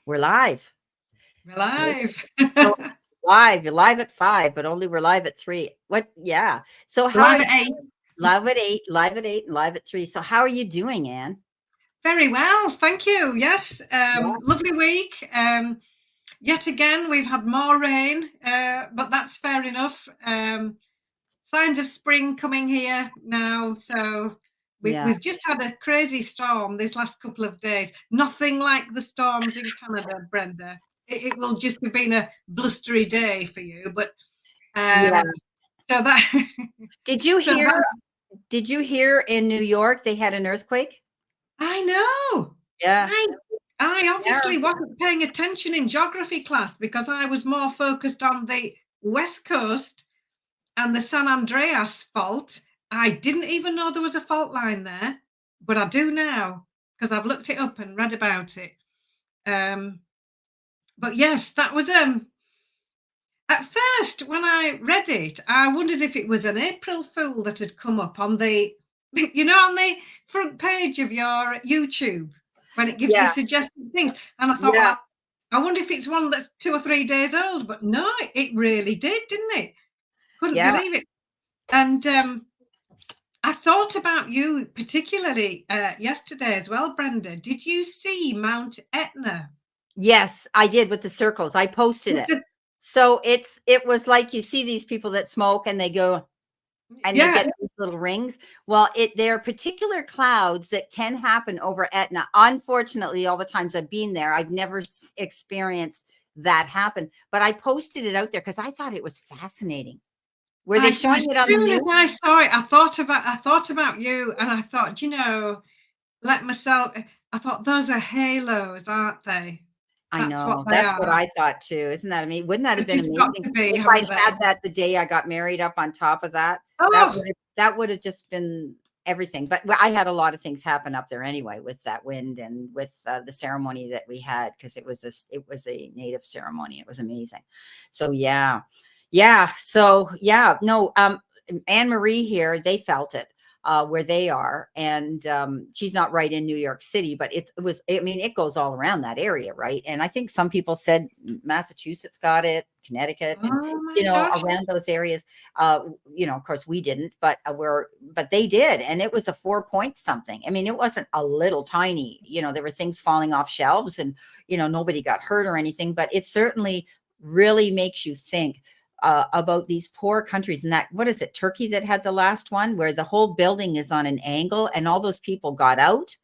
We're live. We're live. So live. You're live at 5, but only we're live at 3. What? Yeah. So how are Live you? at 8. Live at 8, live at 8, and live at 3. So how are you doing, Anne? Very well, thank you. Yes, Yeah. lovely week. Yet again, we've had more rain, but that's fair enough. Signs of spring coming here now. So Yeah. we've just had a crazy storm this last couple of days. Nothing like the storms in Canada, Brenda. It will just have been a blustery day for you, but Yeah. so that Did you so hear? that Did you hear in New York they had an earthquake? I know. Yeah. I Yeah. obviously wasn't paying attention in geography class because I was more focused on the West Coast and the San Andreas fault. I didn't even know there was a fault line there, but I do now because I've looked it up and read about it. But yes, that was at first when I read it, I wondered if it was an April Fool that had come up on the on the front page of your YouTube when it gives you Yeah. suggested things. And I thought, Yeah. well, I wonder if it's one that's 2 or 3 days old. But no, it really did, didn't it? Couldn't Yeah. believe it. And I thought about you particularly yesterday as well, Brenda. Did you see Mount Etna? Yes, I did with the circles. I posted it. So it was like you see these people that smoke and they go and they Yeah, get these little rings. Well, there are particular clouds that can happen over Etna. Unfortunately, all the times I've been there, I've never experienced that happen. But I posted it out there because I thought it was fascinating. Were they as showing it on the soon as news? I saw it, I thought about you, and I thought, let myself. I thought those are halos, aren't they? I That's what know. they That's what are. I thought too. Isn't that amazing? Wouldn't that have They've been just got amazing to be, if I'd haven't they? had that the day I got married up on top of that? Oh, That would have just been everything. But I had a lot of things happen up there anyway with that wind and with the ceremony that we had because it was a native ceremony. It was amazing. So yeah, yeah. So yeah, no. Anne Marie here, they felt it where they are. And she's not right in New York City, but I mean, it goes all around that area, right? And I think some people said Massachusetts got it, Connecticut, and, oh my gosh! around those areas. Of course we didn't, but but they did. And it was a 4 point something. I mean, it wasn't a little tiny, there were things falling off shelves and, nobody got hurt or anything, but it certainly really makes you think about these poor countries. And that, what is it, Turkey that had the last one where the whole building is on an angle and all those people got out,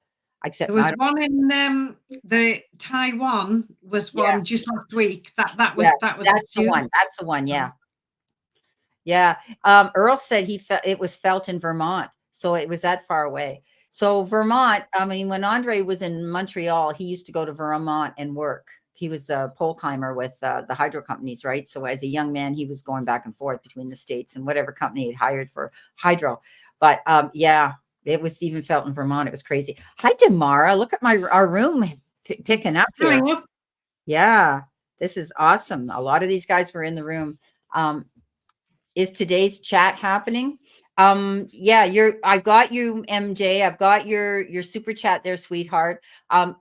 There except was one in the Taiwan was yeah, one just last week. That yeah, was a that's the few. one. That's the one. Yeah. Yeah. Earl said it was felt in Vermont. So it was that far away. So Vermont, I mean, when Andre was in Montreal, he used to go to Vermont and work. He was a pole climber with the hydro companies, right? So as a young man, he was going back and forth between the States and whatever company he'd hired for hydro. But yeah, it was even felt in Vermont. It was crazy. Hi, Damara. Look at our room picking up here. Yeah, this is awesome. A lot of these guys were in the room. Is today's chat happening? Yeah, I've got you, MJ. I've got your super chat there, sweetheart.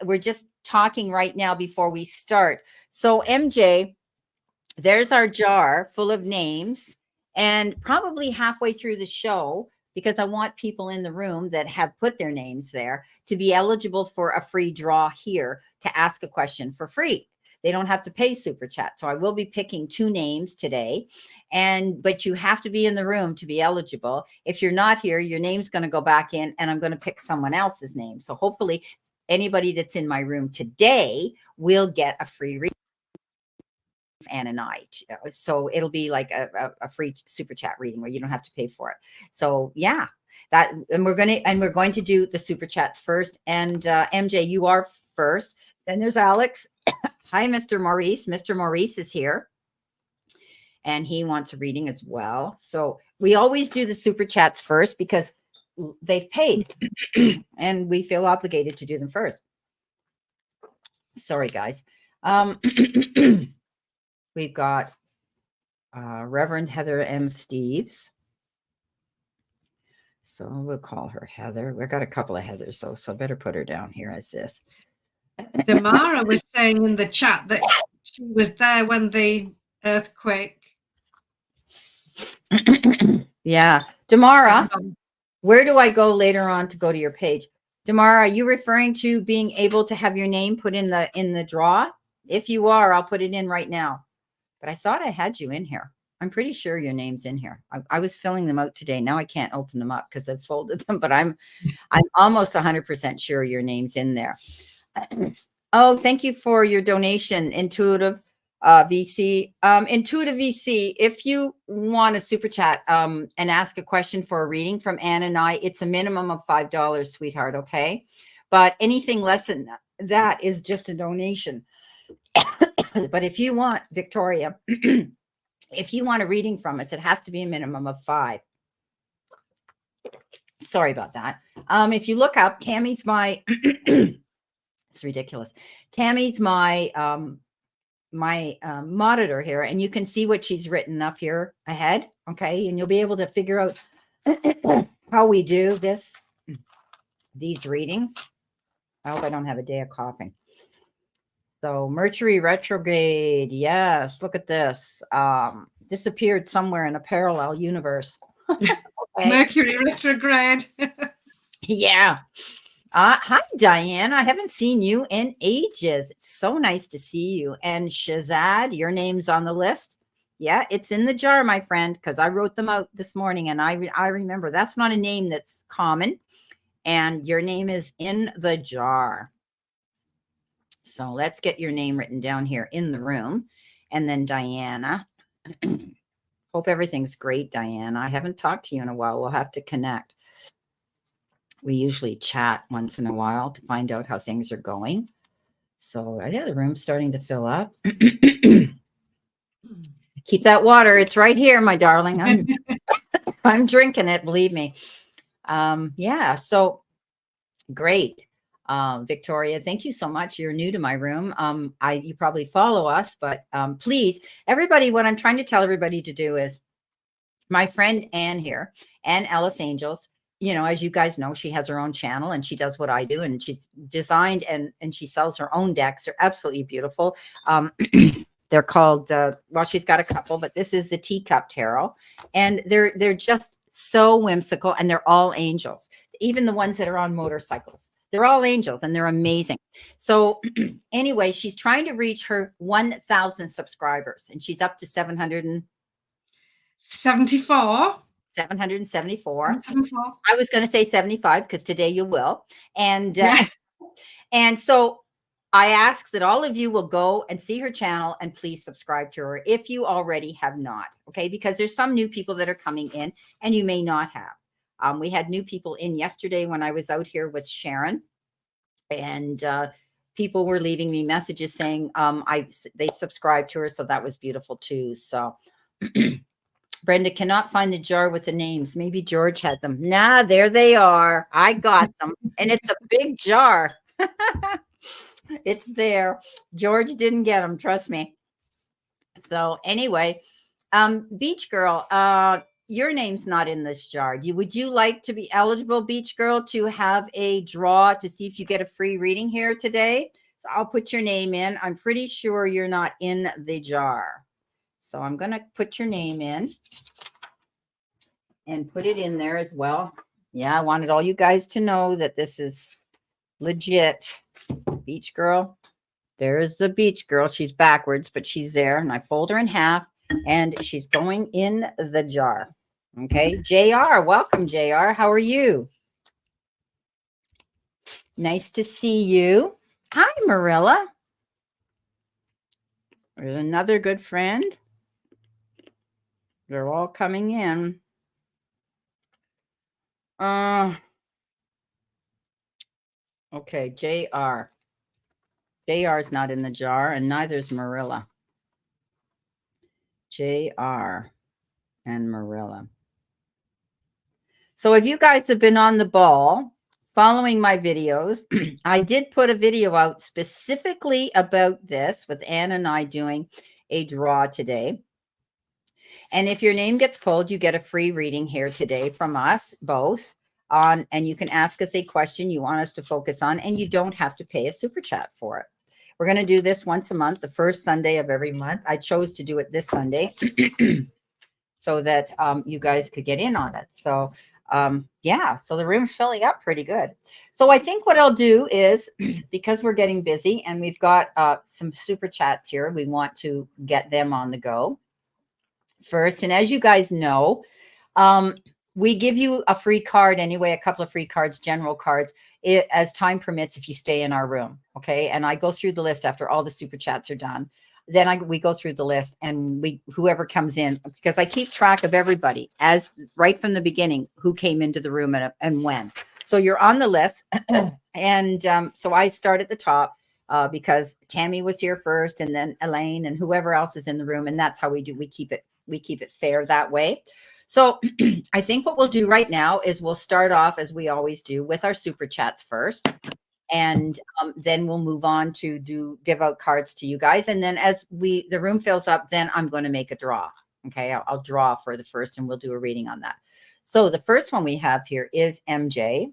We're just talking right now before we start. So MJ, there's our jar full of names, and probably halfway through the show, because I want people in the room that have put their names there to be eligible for a free draw here to ask a question for free. They don't have to pay super chat. So I will be picking 2 names today. But you have to be in the room to be eligible. If you're not here, your name's going to go back in and I'm going to pick someone else's name. So hopefully anybody that's in my room today will get a free read. Anne and I. So it'll be like a free super chat reading where you don't have to pay for it. So yeah, and we're going to do the super chats first. And MJ, you are first. Then there's Alex. Hi, Mr. Maurice. Mr. Maurice is here. And he wants a reading as well. So we always do the super chats first because they've paid and we feel obligated to do them first. Sorry, guys. We've got Reverend Heather M. Steves. So we'll call her Heather. We've got a couple of Heathers, so I better put her down here as this. Damara was saying in the chat that she was there when the earthquake. Yeah. Damara, where do I go later on to go to your page? Damara, are you referring to being able to have your name put in the draw? If you are, I'll put it in right now. But I thought I had you in here. I'm pretty sure your name's in here. I was filling them out today. Now I can't open them up because I've folded them, but I'm almost 100% sure your name's in there. Oh, thank you for your donation, Intuitive VC. Intuitive VC, if you want a super chat and ask a question for a reading from Ann and I, it's a minimum of $5, sweetheart, okay? But anything less than that is just a donation. But if you want, Victoria, if you want a reading from us, it has to be a minimum of $5. Sorry about that. If you look up, Tammy's my, it's ridiculous. Tammy's my monitor here, and you can see what she's written up here ahead. Okay. And you'll be able to figure out how we do these readings. I hope I don't have a day of coughing. So Mercury retrograde. Yes. Look at this. Disappeared somewhere in a parallel universe. Okay. Mercury retrograde. Yeah. Hi, Diane. I haven't seen you in ages. It's so nice to see you. And Shazad, your name's on the list. Yeah, it's in the jar, my friend, because I wrote them out this morning, and I remember that's not a name that's common, and your name is in the jar. So let's get your name written down here in the room. And then Diana. Hope everything's great, Diana. I haven't talked to you in a while. We'll have to connect. We usually chat once in a while to find out how things are going. So yeah, the room's starting to fill up. Keep that water. It's right here, my darling. I'm drinking it, believe me. Yeah, so great. Victoria, thank you so much. You're new to my room. You probably follow us, but please, everybody, what I'm trying to tell everybody to do is my friend Ann here, Ann Ellis Angels, you know, as you guys know, she has her own channel and she does what I do, and she's designed and she sells her own decks. They're absolutely beautiful. They're called well, she's got a couple, but this is the Teacup Tarot, and they're just so whimsical, and they're all angels. Even the ones that are on motorcycles, they're all angels, and they're amazing. So anyway, she's trying to reach her 1,000 subscribers, and she's up to 774. 774. I was going to say 75 because today you will. And and so I ask that all of you will go and see her channel and please subscribe to her if you already have not. Okay, because there's some new people that are coming in and you may not have. We had new people in yesterday when I was out here with Sharon, and people were leaving me messages saying they subscribed to her, so that was beautiful too. So Brenda cannot find the jar with the names. Maybe George had them. Nah, there they are. I got them. And it's a big jar. It's there. George didn't get them. Trust me. So anyway, Beach Girl, your name's not in this jar. Would you like to be eligible, Beach Girl, to have a draw to see if you get a free reading here today? So I'll put your name in. I'm pretty sure you're not in the jar. So I'm going to put your name in and put it in there as well. Yeah, I wanted all you guys to know that this is legit. Beach Girl. There's the Beach Girl. She's backwards, but she's there. And I fold her in half, and she's going in the jar. Okay. JR, welcome, JR. How are you? Nice to see you. Hi, Marilla. There's another good friend. They're all coming in. Okay, JR. JR is not in the jar, and neither is Marilla. JR and Marilla. So if you guys have been on the ball following my videos, I did put a video out specifically about this with Ann and I doing a draw today. And if your name gets pulled, you get a free reading here today from us both. on, and you can ask us a question you want us to focus on, and you don't have to pay a super chat for it. We're going to do this once a month, the first Sunday of every month. I chose to do it this Sunday so that you guys could get in on it. So yeah, so the room's filling up pretty good. So I think what I'll do is, because we're getting busy and we've got some super chats here, we want to get them on the go first. And as you guys know, we give you a free card anyway, a couple of free cards, general cards, as time permits if you stay in our room. Okay. And I go through the list after all the super chats are done. Then we go through the list, and whoever comes in, because I keep track of everybody as right from the beginning, who came into the room and when. So you're on the list. And so I start at the top because Tammy was here first, and then Elaine and whoever else is in the room. And that's how we do. We keep it fair that way. So I think what we'll do right now is we'll start off, as we always do, with our super chats first. And then we'll move on to give out cards to you guys. And then as the room fills up, then I'm going to make a draw. Okay. I'll draw for the first, and we'll do a reading on that. So the first one we have here is MJ.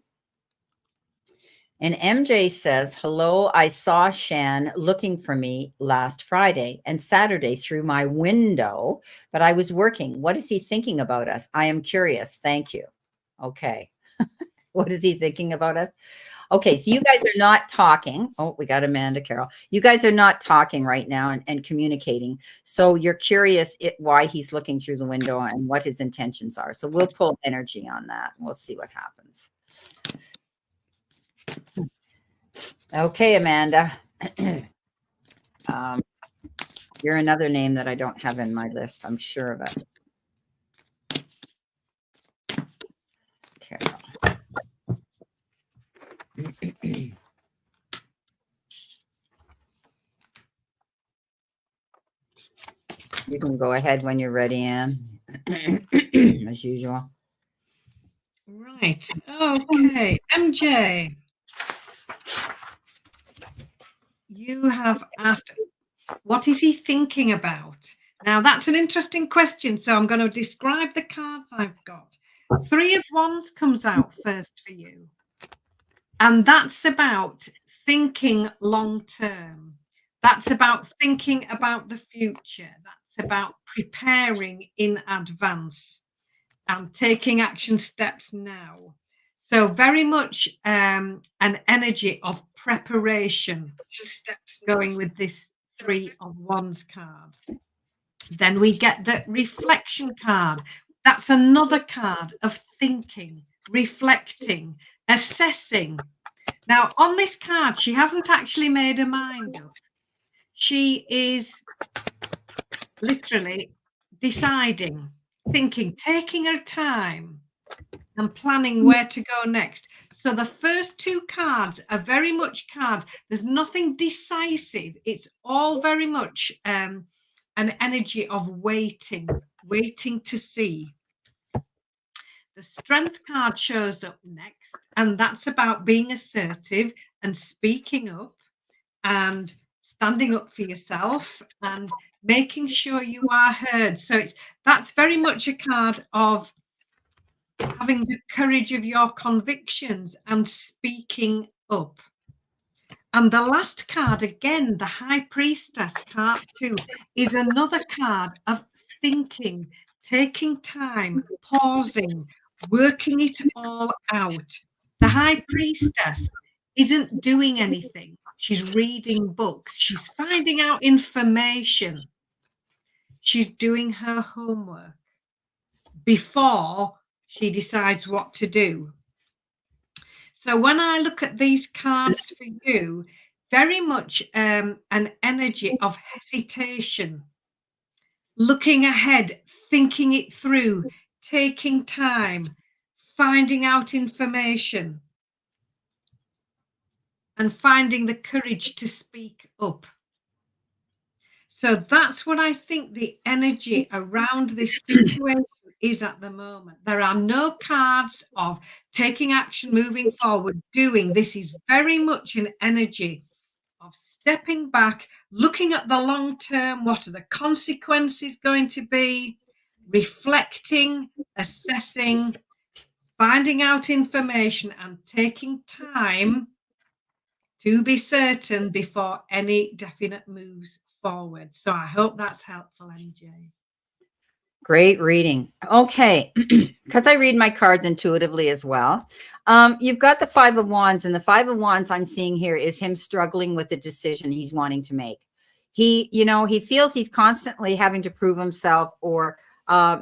And MJ says, hello, I saw Shan looking for me last Friday and Saturday through my window, but I was working. What is he thinking about us? I am curious. Thank you. Okay. What is he thinking about us? Okay, so you guys are not talking. Oh, we got Amanda Carroll. You guys are not talking right now and communicating. So you're curious why he's looking through the window and what his intentions are. So we'll pull energy on that, and we'll see what happens. Okay, Amanda. You're another name that I don't have in my list. I'm sure of it. Carol. You can go ahead when you're ready, Anne, as usual. Right. Okay. MJ, you have asked, what is he thinking about? Now, that's an interesting question. So I'm going to describe the cards I've got. 3 of Wands comes out first for you. And that's about thinking long term. That's about thinking about the future. That's about preparing in advance and taking action steps now. So very much an energy of preparation going with this 3 of Wands card. Then we get the reflection card. That's another card of thinking, reflecting, assessing. Now, on this card, she hasn't actually made her mind up. She is literally deciding, thinking, taking her time and planning where to go next. So the first 2 cards are very much cards. There's nothing decisive. It's all very much an energy of waiting to see. The Strength card shows up next, and that's about being assertive and speaking up and standing up for yourself and making sure you are heard. So that's very much a card of having the courage of your convictions and speaking up. And the last card, again, the High Priestess card 2, is another card of thinking, taking time, pausing, working it all out. The High Priestess isn't doing anything. She's reading books. She's finding out information. She's doing her homework before she decides what to do. So when I look at these cards for you, very much an energy of hesitation, looking ahead, thinking it through, taking time, finding out information, and finding the courage to speak up. So that's what I think the energy around this situation is at the moment. There are no cards of taking action, moving forward, doing. This is very much an energy of stepping back, looking at the long term. What are the consequences going to be? Reflecting, assessing, finding out information and taking time to be certain before any definite moves forward. So I hope that's helpful, MJ. Great reading. Okay, because I read my cards intuitively as well. You've got the Five of Wands, and the Five of Wands I'm seeing here is him struggling with the decision he's wanting to make. He feels he's constantly having to prove himself or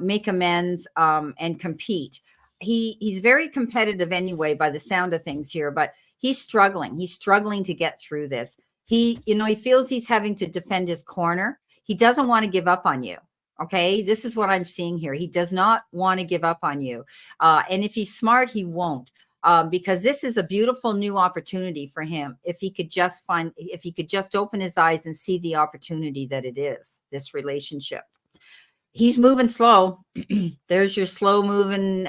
make amends and compete. He's very competitive anyway, by the sound of things here, but he's struggling. He's struggling to get through this. He feels he's having to defend his corner. He doesn't want to give up on you. Okay, this is what I'm seeing here. He does not want to give up on you. And if he's smart, he won't. Because this is a beautiful new opportunity for him. If he could just open his eyes and see the opportunity that it is, this relationship. He's moving slow. There's your slow moving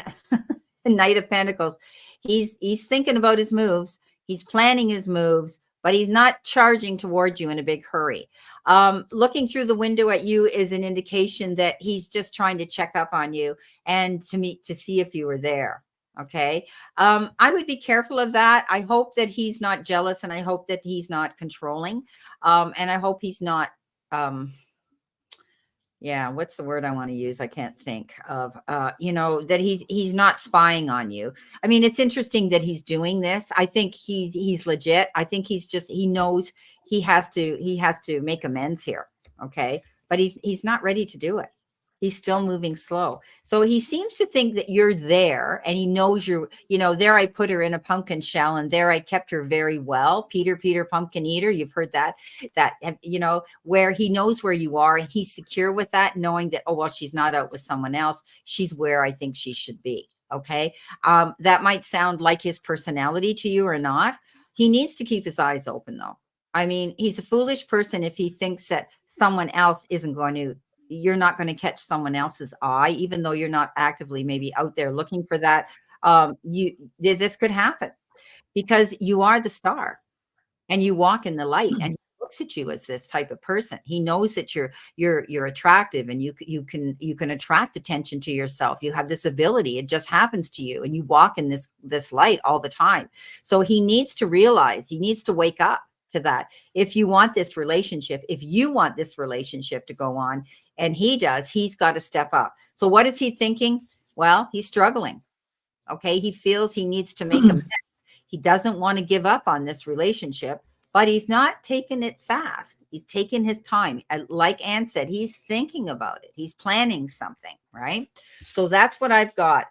Knight of Pentacles. He's thinking about his moves. He's planning his moves, but he's not charging towards you in a big hurry. Looking through the window at you is an indication that he's just trying to check up on you and to see if you were there. Okay. I would be careful of that. I hope that he's not jealous, and I hope that he's not controlling. And I hope he's not, yeah, what's the word I want to use? I can't think of, that he's not spying on you. I mean, it's interesting that he's doing this. I think he's legit. I think he knows he has to make amends here. Okay. But he's not ready to do it. He's still moving slow. So he seems to think that you're there, and he knows there I put her in a pumpkin shell, and there I kept her very well. Peter, pumpkin eater. You've heard that, where he knows where you are, and he's secure with that, knowing that, oh, well, she's not out with someone else. She's where I think she should be. Okay. That might sound like his personality to you or not. He needs to keep his eyes open, though. I mean, he's a foolish person if he thinks that someone else you're not going to catch someone else's eye, even though you're not actively maybe out there looking for that. This could happen because you are the star and you walk in the light, and he looks at you as this type of person. He knows that you're attractive, and you can attract attention to yourself. You have this ability. It just happens to you, and you walk in this light all the time. So he needs to realize, he needs to wake up to that. If you want this relationship to go on, and he does, he's got to step up. So what is he thinking? Well, he's struggling. Okay. He feels he needs to make amends. He doesn't want to give up on this relationship, but he's not taking it fast. He's taking his time. Like Anne said, he's thinking about it. He's planning something, right? So that's what I've got.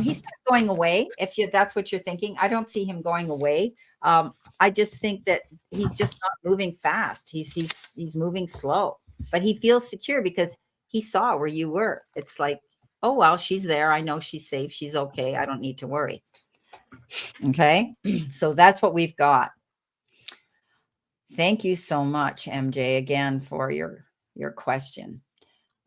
He's not going away. That's what you're thinking. I don't see him going away. I just think that he's just not moving fast. He's moving slow, but he feels secure because he saw where you were. It's like, oh, well, she's there. I know she's safe. She's okay. I don't need to worry. Okay. So that's what we've got. Thank you so much, MJ, again, for your question.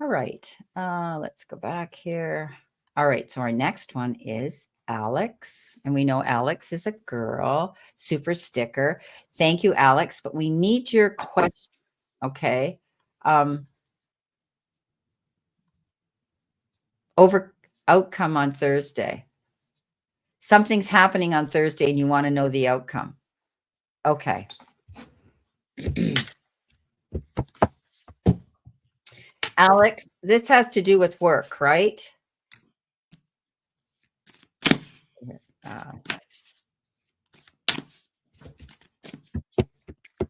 All right. Let's go back here. All right. So our next one is Alex. And we know Alex is a girl. Super sticker. Thank you, Alex. But we need your question. Okay. Over outcome on Thursday. Something's happening on Thursday and you want to know the outcome. Okay. Alex, this has to do with work, right?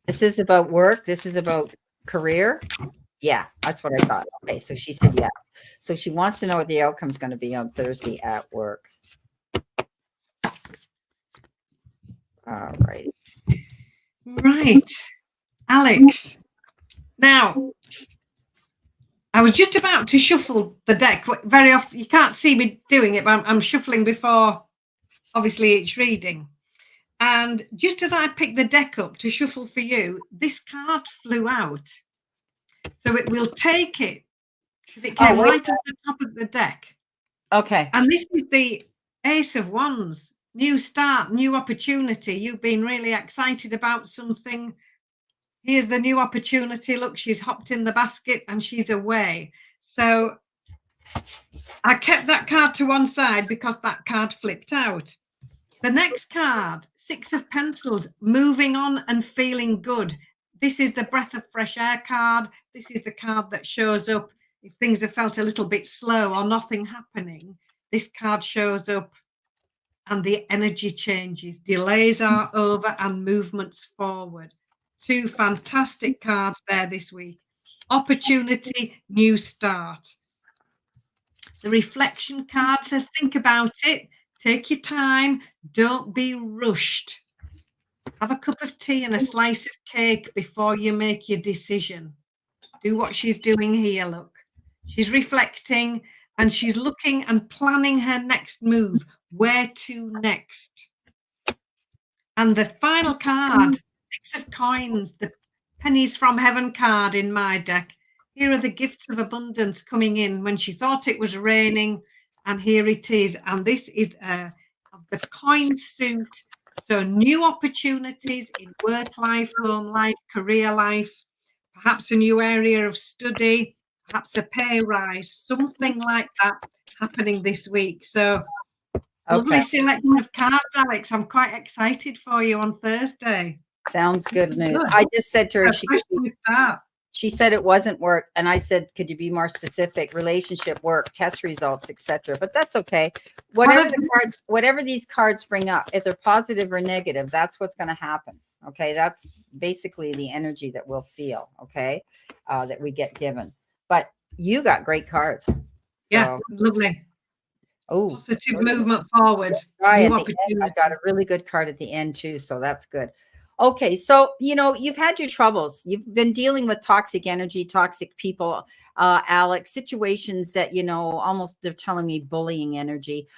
This is about work. This is about career. Yeah, that's what I thought. Okay, so she said yeah. So she wants to know what the outcome is going to be on Thursday at work. All right. Right. Alex. Now, I was just about to shuffle the deck. Very often, you can't see me doing it, but I'm shuffling before, obviously, each reading. And just as I picked the deck up to shuffle for you, this card flew out. So it will take it, because it came right off the top of the deck. Okay. And this is the Ace of Wands. New start, new opportunity. You've been really excited about something. Here's the new opportunity. Look, she's hopped in the basket and she's away. So I kept that card to one side because that card flipped out. The next card, 6 of Pencils, moving on and feeling good. This is the breath of fresh air card. This is the card that shows up if things have felt a little bit slow or nothing happening. This card shows up and the energy changes. Delays are over and movements forward. 2 fantastic cards there this week. Opportunity, new start. The reflection card says, think about it, take your time, don't be rushed. Have a cup of tea and a slice of cake before you make your decision. Do what she's doing here, look. She's reflecting and she's looking and planning her next move. Where to next? And the final card, 6 of Coins, the Pennies from Heaven card in my deck. Here are the gifts of abundance coming in when she thought it was raining, and here it is. And this is of the coin suit. So new opportunities in work life, home life, career life, perhaps a new area of study, perhaps a pay rise, something like that happening this week. So lovely selection of cards, Alex. I'm quite excited for you on Thursday. Sounds good news. I just said to her, she said it wasn't work, and I said, could you be more specific? Relationship, work, test results, etc. But that's okay. Whatever these cards bring up, if they're positive or negative, that's what's going to happen. Okay, that's basically the energy that we'll feel. Okay, that we get given. But you got great cards. Yeah, lovely. Oh, positive movement forward. Right. I've got a really good card at the end too, so that's good. Okay, so you've had your troubles. You've been dealing with toxic energy, toxic people, Alex, situations that almost they're telling me bullying energy,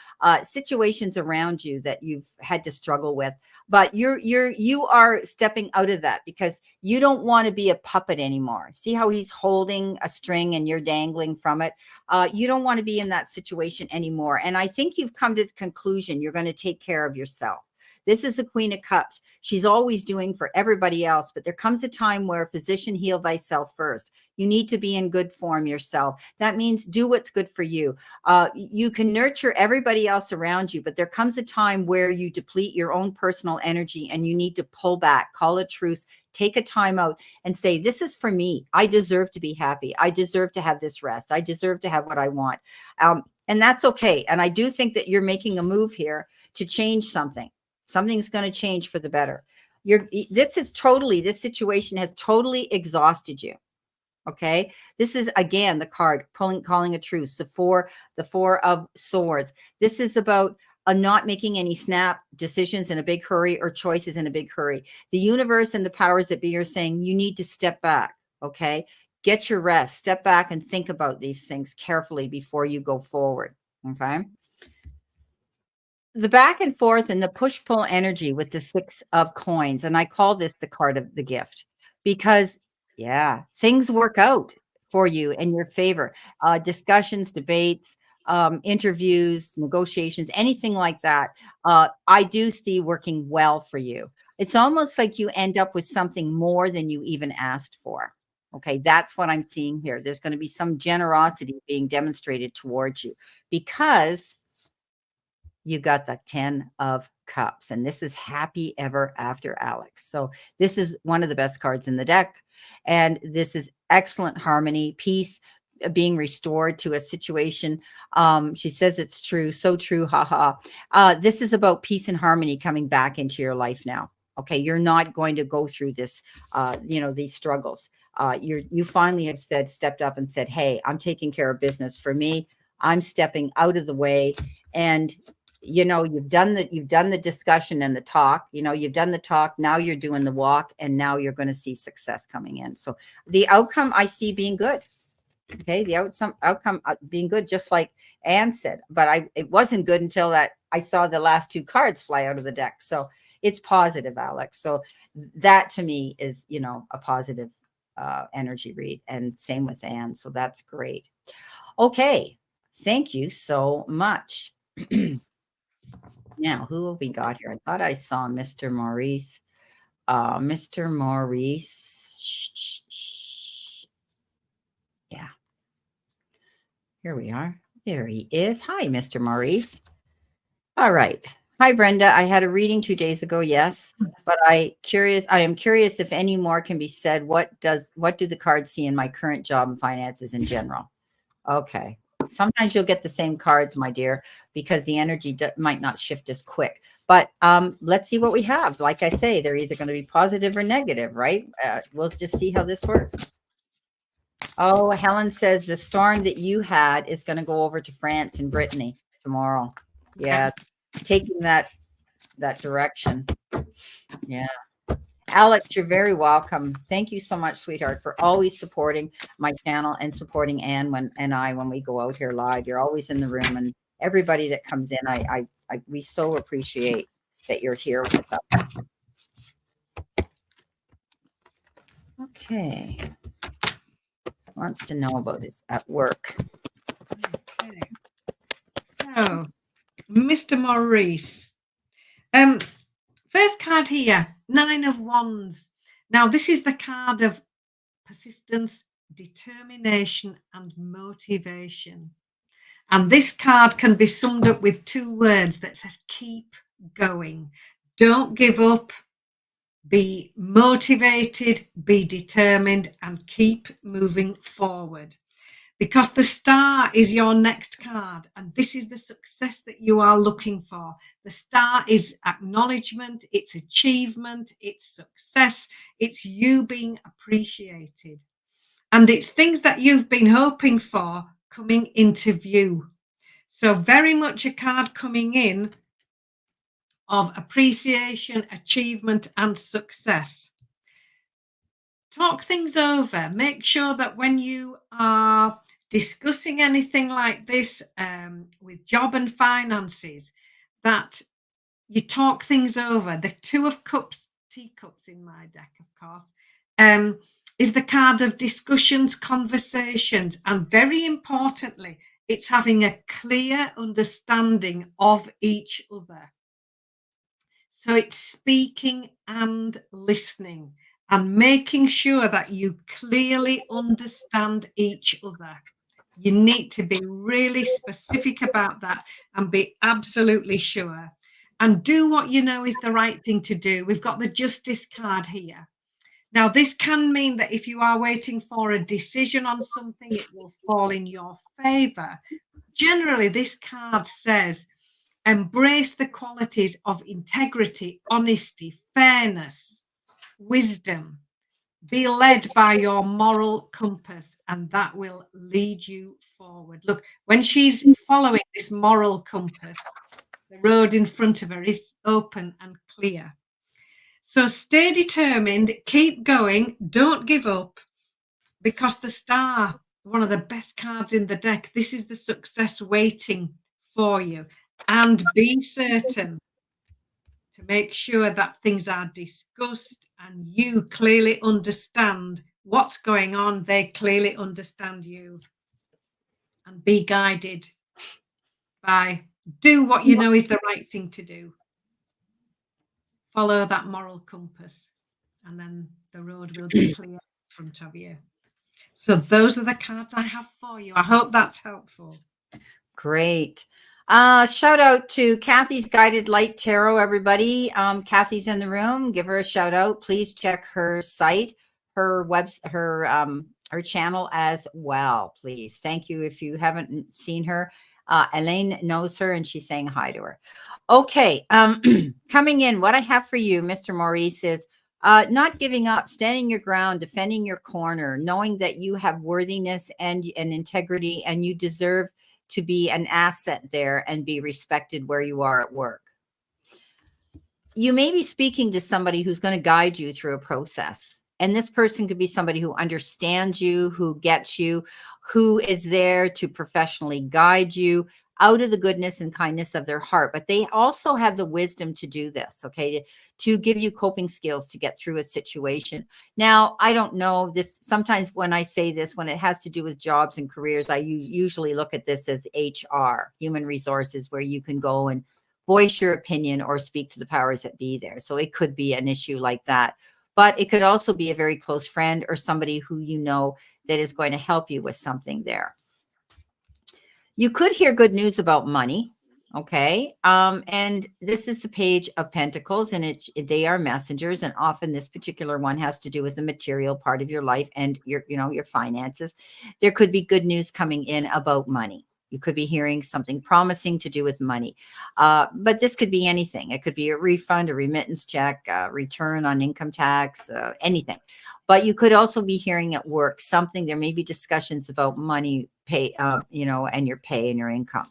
situations around you that you've had to struggle with. But you are stepping out of that because you don't want to be a puppet anymore. See how he's holding a string and you're dangling from it. You don't want to be in that situation anymore. And I think you've come to the conclusion you're going to take care of yourself. This is the Queen of Cups. She's always doing for everybody else, but there comes a time where physician, heal thyself first. You need to be in good form yourself. That means do what's good for you. You can nurture everybody else around you, but there comes a time where you deplete your own personal energy and you need to pull back, call a truce, take a time out and say, this is for me. I deserve to be happy. I deserve to have this rest. I deserve to have what I want. And that's okay. And I do think that you're making a move here to change something. Something's going to change for the better. This situation has totally exhausted you. Okay. This is again, the card calling a truce, the four of swords. This is about not making any snap decisions in a big hurry or choices in a big hurry. The universe and the powers that be are saying you need to step back. Okay. Get your rest, step back and think about these things carefully before you go forward. Okay. The back and forth and the push-pull energy with the 6 of coins, and I call this the card of the gift because, yeah, things work out for you in your favor. Discussions, debates, interviews, negotiations, anything like that, I do see working well for you. It's almost like you end up with something more than you even asked for. Okay, that's what I'm seeing here. There's going to be some generosity being demonstrated towards you because you got the 10 of Cups, and this is happy ever after, Alex. So this is one of the best cards in the deck, and this is excellent harmony, peace being restored to a situation. She says it's true, so true, haha. This is about peace and harmony coming back into your life now. Okay, you're not going to go through this, these struggles. You finally have stepped up and said, hey, I'm taking care of business for me. I'm stepping out of the way, and you've done the discussion and the talk, you've done the talk. Now you're doing the walk, and now you're going to see success coming in. So the outcome I see being good. Okay. The outcome being good, just like Anne said, but it wasn't good until that I saw the last 2 cards fly out of the deck. So it's positive, Alex. So that to me is, a positive energy read, and same with Anne. So that's great. Okay. Thank you so much. Now, who have we got here? I thought I saw Mr. Maurice. Mr. Maurice. Yeah. Here we are. There he is. Hi, Mr. Maurice. All right. Hi, Brenda. I had a reading 2 days ago. Yes, but I am curious if any more can be said. What do the cards see in my current job and finances in general? Okay. Sometimes you'll get the same cards, my dear, because the energy might not shift as quick. But let's see what we have. Like I say, they're either going to be positive or negative, right? We'll just see how this works. Oh, Helen says the storm that you had is going to go over to France and Brittany tomorrow. Yeah, taking that direction. Yeah. Alex, you're very welcome. Thank you so much, sweetheart, for always supporting my channel and supporting Anne when we go out here live. You're always in the room, and everybody that comes in, we so appreciate that you're here with us. Okay. Wants to know about his at work. Okay. So, Mr. Maurice. First card here, 9 of Wands. Now, this is the card of persistence, determination, and motivation. And this card can be summed up with 2 words that says keep going. Don't give up. Be motivated, be determined, and keep moving forward. Because the star is your next card, and this is the success that you are looking for. The star is acknowledgement, it's achievement, it's success, it's you being appreciated. And it's things that you've been hoping for coming into view. So very much a card coming in of appreciation, achievement, and success. Talk things over. Make sure that when you are discussing anything like this with job and finances, that you talk things over. The 2 of Cups, teacups in my deck, of course, is the card of discussions, conversations, and very importantly, it's having a clear understanding of each other. So it's speaking and listening and making sure that you clearly understand each other. You need to be really specific about that and be absolutely sure. And do what you know is the right thing to do. We've got the Justice card here. Now, this can mean that if you are waiting for a decision on something, it will fall in your favor. Generally, this card says, embrace the qualities of integrity, honesty, fairness, wisdom. Be led by your moral compass, and that will lead you forward. Look, when she's following this moral compass, the road in front of her is open and clear. So stay determined, keep going, don't give up, because the star, one of the best cards in the deck, this is the success waiting for you. And be certain to make sure that things are discussed and you clearly understand what's going on. They clearly understand you. And be guided by do what you know is the right thing to do. Follow that moral compass, and then the road will be clear in front of you. So those are the cards I have for you. I hope that's helpful. Great. Shout out to Kathy's Guided Light Tarot, everybody. Kathy's in the room. Give her a shout out. Please check her site, her channel as well, please. Thank you. If you haven't seen her, Elaine knows her and she's saying hi to her. Okay. Coming in, what I have for you, Mr. Maurice, is not giving up, standing your ground, defending your corner, knowing that you have worthiness and integrity, and you deserve to be an asset there and be respected where you are at work. You may be speaking to somebody who's going to guide you through a process. And this person could be somebody who understands you, who gets you, who is there to professionally guide you out of the goodness and kindness of their heart. But they also have the wisdom to do this, okay, to give you coping skills to get through a situation. Now, I don't know this. Sometimes when I say this, when it has to do with jobs and careers, I usually look at this as HR, human resources, where you can go and voice your opinion or speak to the powers that be there. So it could be an issue like that. But it could also be a very close friend or somebody who you know that is going to help you with something there. You could hear good news about money. Okay. And this is the Page of Pentacles, and they are messengers, and often this particular one has to do with the material part of your life and your finances. There could be good news coming in about money. You could be hearing something promising to do with money. But this could be anything. It could be a refund, a remittance check, a return on income tax, anything. But you could also be hearing at work something. There may be discussions about money, pay, and your pay and your income.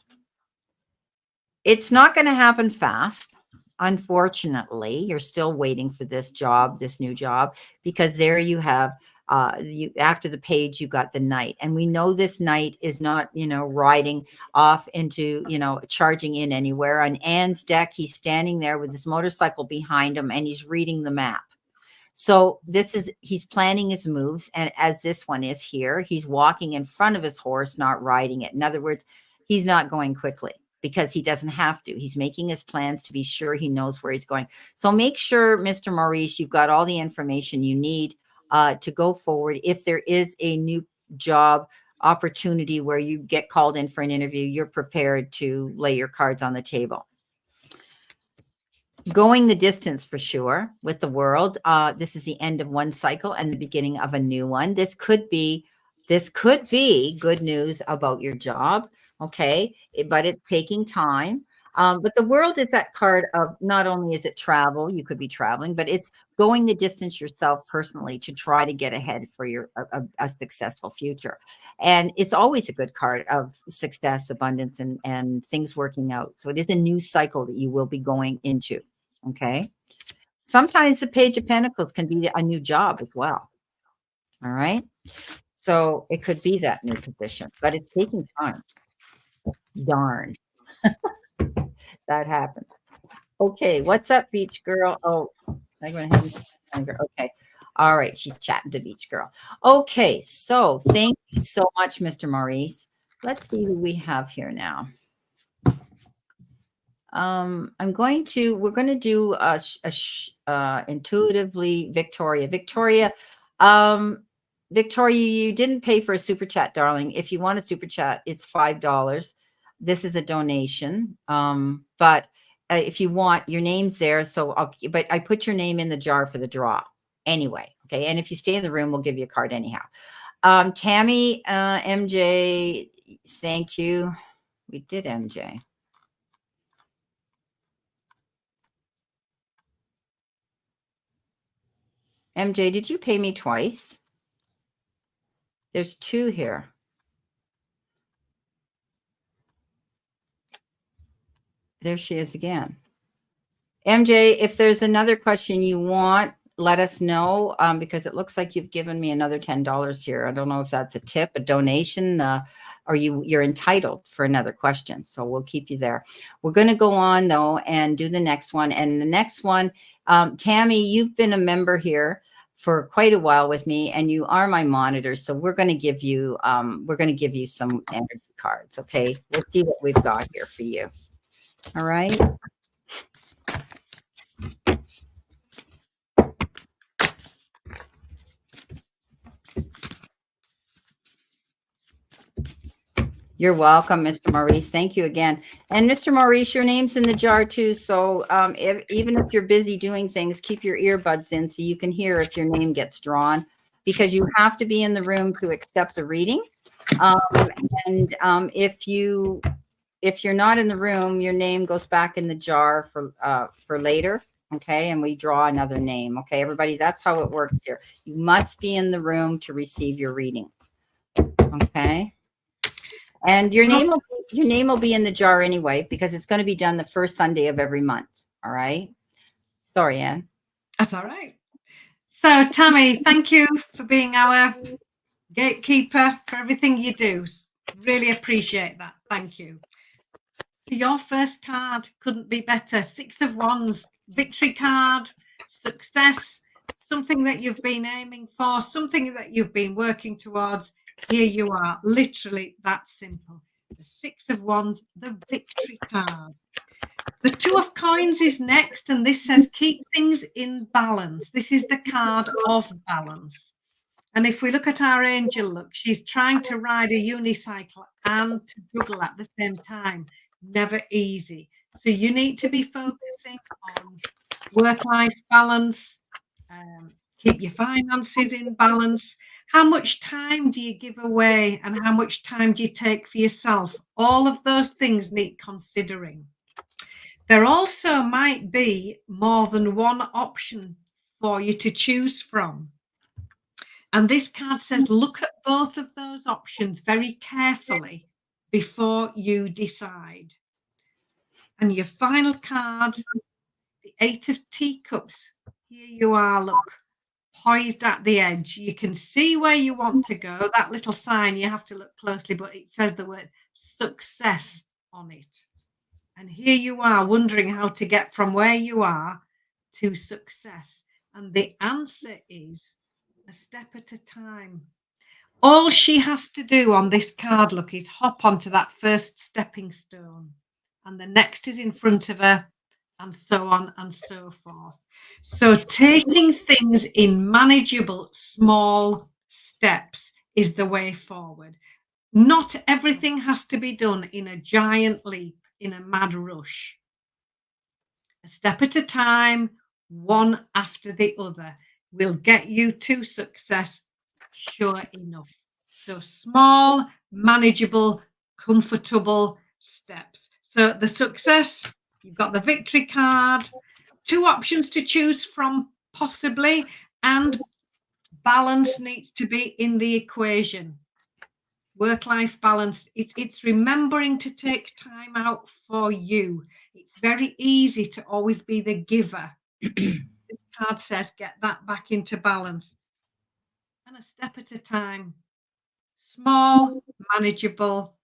It's not going to happen fast. Unfortunately, you're still waiting for this job, this new job, because there you have you after the Page, you got the Knight. And we know this Knight is not, riding off into, charging in anywhere. On Anne's deck, he's standing there with his motorcycle behind him, and he's reading the map. So he's planning his moves. And as this one is here, he's walking in front of his horse, not riding it. In other words, he's not going quickly because he doesn't have to. He's making his plans to be sure he knows where he's going. So make sure, Mr. Maurice, you've got all the information you need to go forward. If there is a new job opportunity where you get called in for an interview, you're prepared to lay your cards on the table. Going the distance for sure with the World. This is the end of one cycle and the beginning of a new one. This could be good news about your job. Okay. But it's taking time. But the World is that card of not only is it travel, you could be traveling, but it's going the distance yourself personally to try to get ahead for a successful future. And it's always a good card of success, abundance, and things working out. So it is a new cycle that you will be going into. Okay. Sometimes the Page of Pentacles can be a new job as well. All right. So it could be that new position, but it's taking time. Darn. That happens. Okay. What's up, Beach Girl? Oh, I'm going to have okay. All right. She's chatting to Beach Girl. Okay. So thank you so much, Mr. Maurice. Let's see who we have here now. We're going to do intuitively Victoria. Victoria, you didn't pay for a super chat, darling. If you want a super chat, it's $5. This is a donation. But if you want, your name's there. But I put your name in the jar for the draw anyway. Okay. And if you stay in the room, we'll give you a card anyhow. Tammy, MJ, thank you. We did MJ. MJ, did you pay me twice? There's two here. There she is again. MJ, if there's another question you want, let us know, because it looks like you've given me another $10 here. I don't know if that's a tip, a donation, or you're entitled for another question. So we'll keep you there. We're going to go on, though, and do the next one. And the next one, Tammy, you've been a member here for quite a while with me, and you are my monitor. So we're going to give you some energy cards. Okay. We'll see what we've got here for you. All right. You're welcome, Mr. Maurice. Thank you again. And Mr. Maurice, your name's in the jar too. So even if you're busy doing things, keep your earbuds in so you can hear if your name gets drawn, because you have to be in the room to accept the reading. If you're not in the room, your name goes back in the jar for later. Okay. And we draw another name. Okay, everybody, that's how it works here. You must be in the room to receive your reading. Okay. And your name will be in the jar anyway, because it's going to be done the first Sunday of every month. All right. Sorry, Anne. That's all right. So, Tammy, thank you for being our gatekeeper for everything you do. Really appreciate that. Thank you. So your first card couldn't be better. 6 of Wands, victory card, success, something that you've been aiming for, something that you've been working towards. Here you are, literally that simple. The 6 of Wands, the victory card. The 2 of Coins is next, and this says keep things in balance. This is the card of balance. And if we look at our angel, look, she's trying to ride a unicycle and to juggle at the same time. Never easy. So you need to be focusing on work-life balance, keep your finances in balance. How much time do you give away and how much time do you take for yourself? All of those things need considering. There also might be more than one option for you to choose from. And this card says, look at both of those options very carefully before you decide. And your final card, the Eight of Teacups. Here you are, look, poised at the edge. You can see where you want to go. That little sign, you have to look closely, but it says the word success on it. And here you are wondering how to get from where you are to success. And the answer is a step at a time. All she has to do on this card, look, is hop onto that first stepping stone. And the next is in front of her, and so on and so forth. So taking things in manageable, small steps is the way forward. Not everything has to be done in a giant leap, in a mad rush. A step at a time, one after the other, will get you to success, sure enough. So small, manageable, comfortable steps. So the success, you've got the victory card, two options to choose from possibly, and balance needs to be in the equation. Work-life balance, it's remembering to take time out for you. It's very easy to always be the giver. This card says get that back into balance, and a step at a time. Small, manageable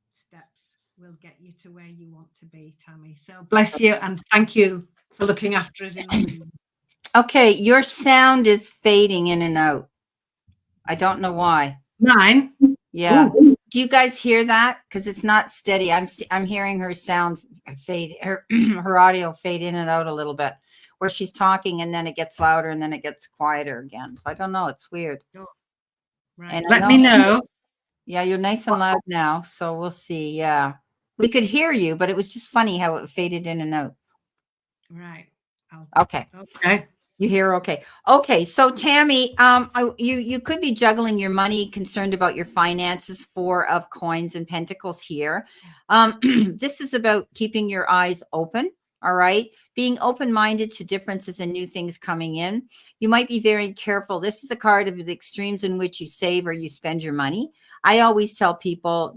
steps will get you to where you want to be, Tammy. So bless you, and thank you for looking after us in the room. Okay, your sound is fading in and out. I don't know why. Mine? Yeah. Ooh. Do you guys hear that? Because it's not steady. I'm hearing her sound fade, her audio fade in and out a little bit, where she's talking and then it gets louder and then it gets quieter again. So I don't know. It's weird. Oh, right. And Let me know. Yeah, you're nice and loud now. So we'll see. Yeah. We could hear you, but it was just funny how it faded in and out. Right. Okay. Okay. You hear okay. Okay, so Tammy, you could be juggling your money, concerned about your finances. Four of Coins and Pentacles here. This is about keeping your eyes open. All right, being open-minded to differences and new things coming in. You might be very careful. This is a card of the extremes in which you save or you spend your money. I always tell people,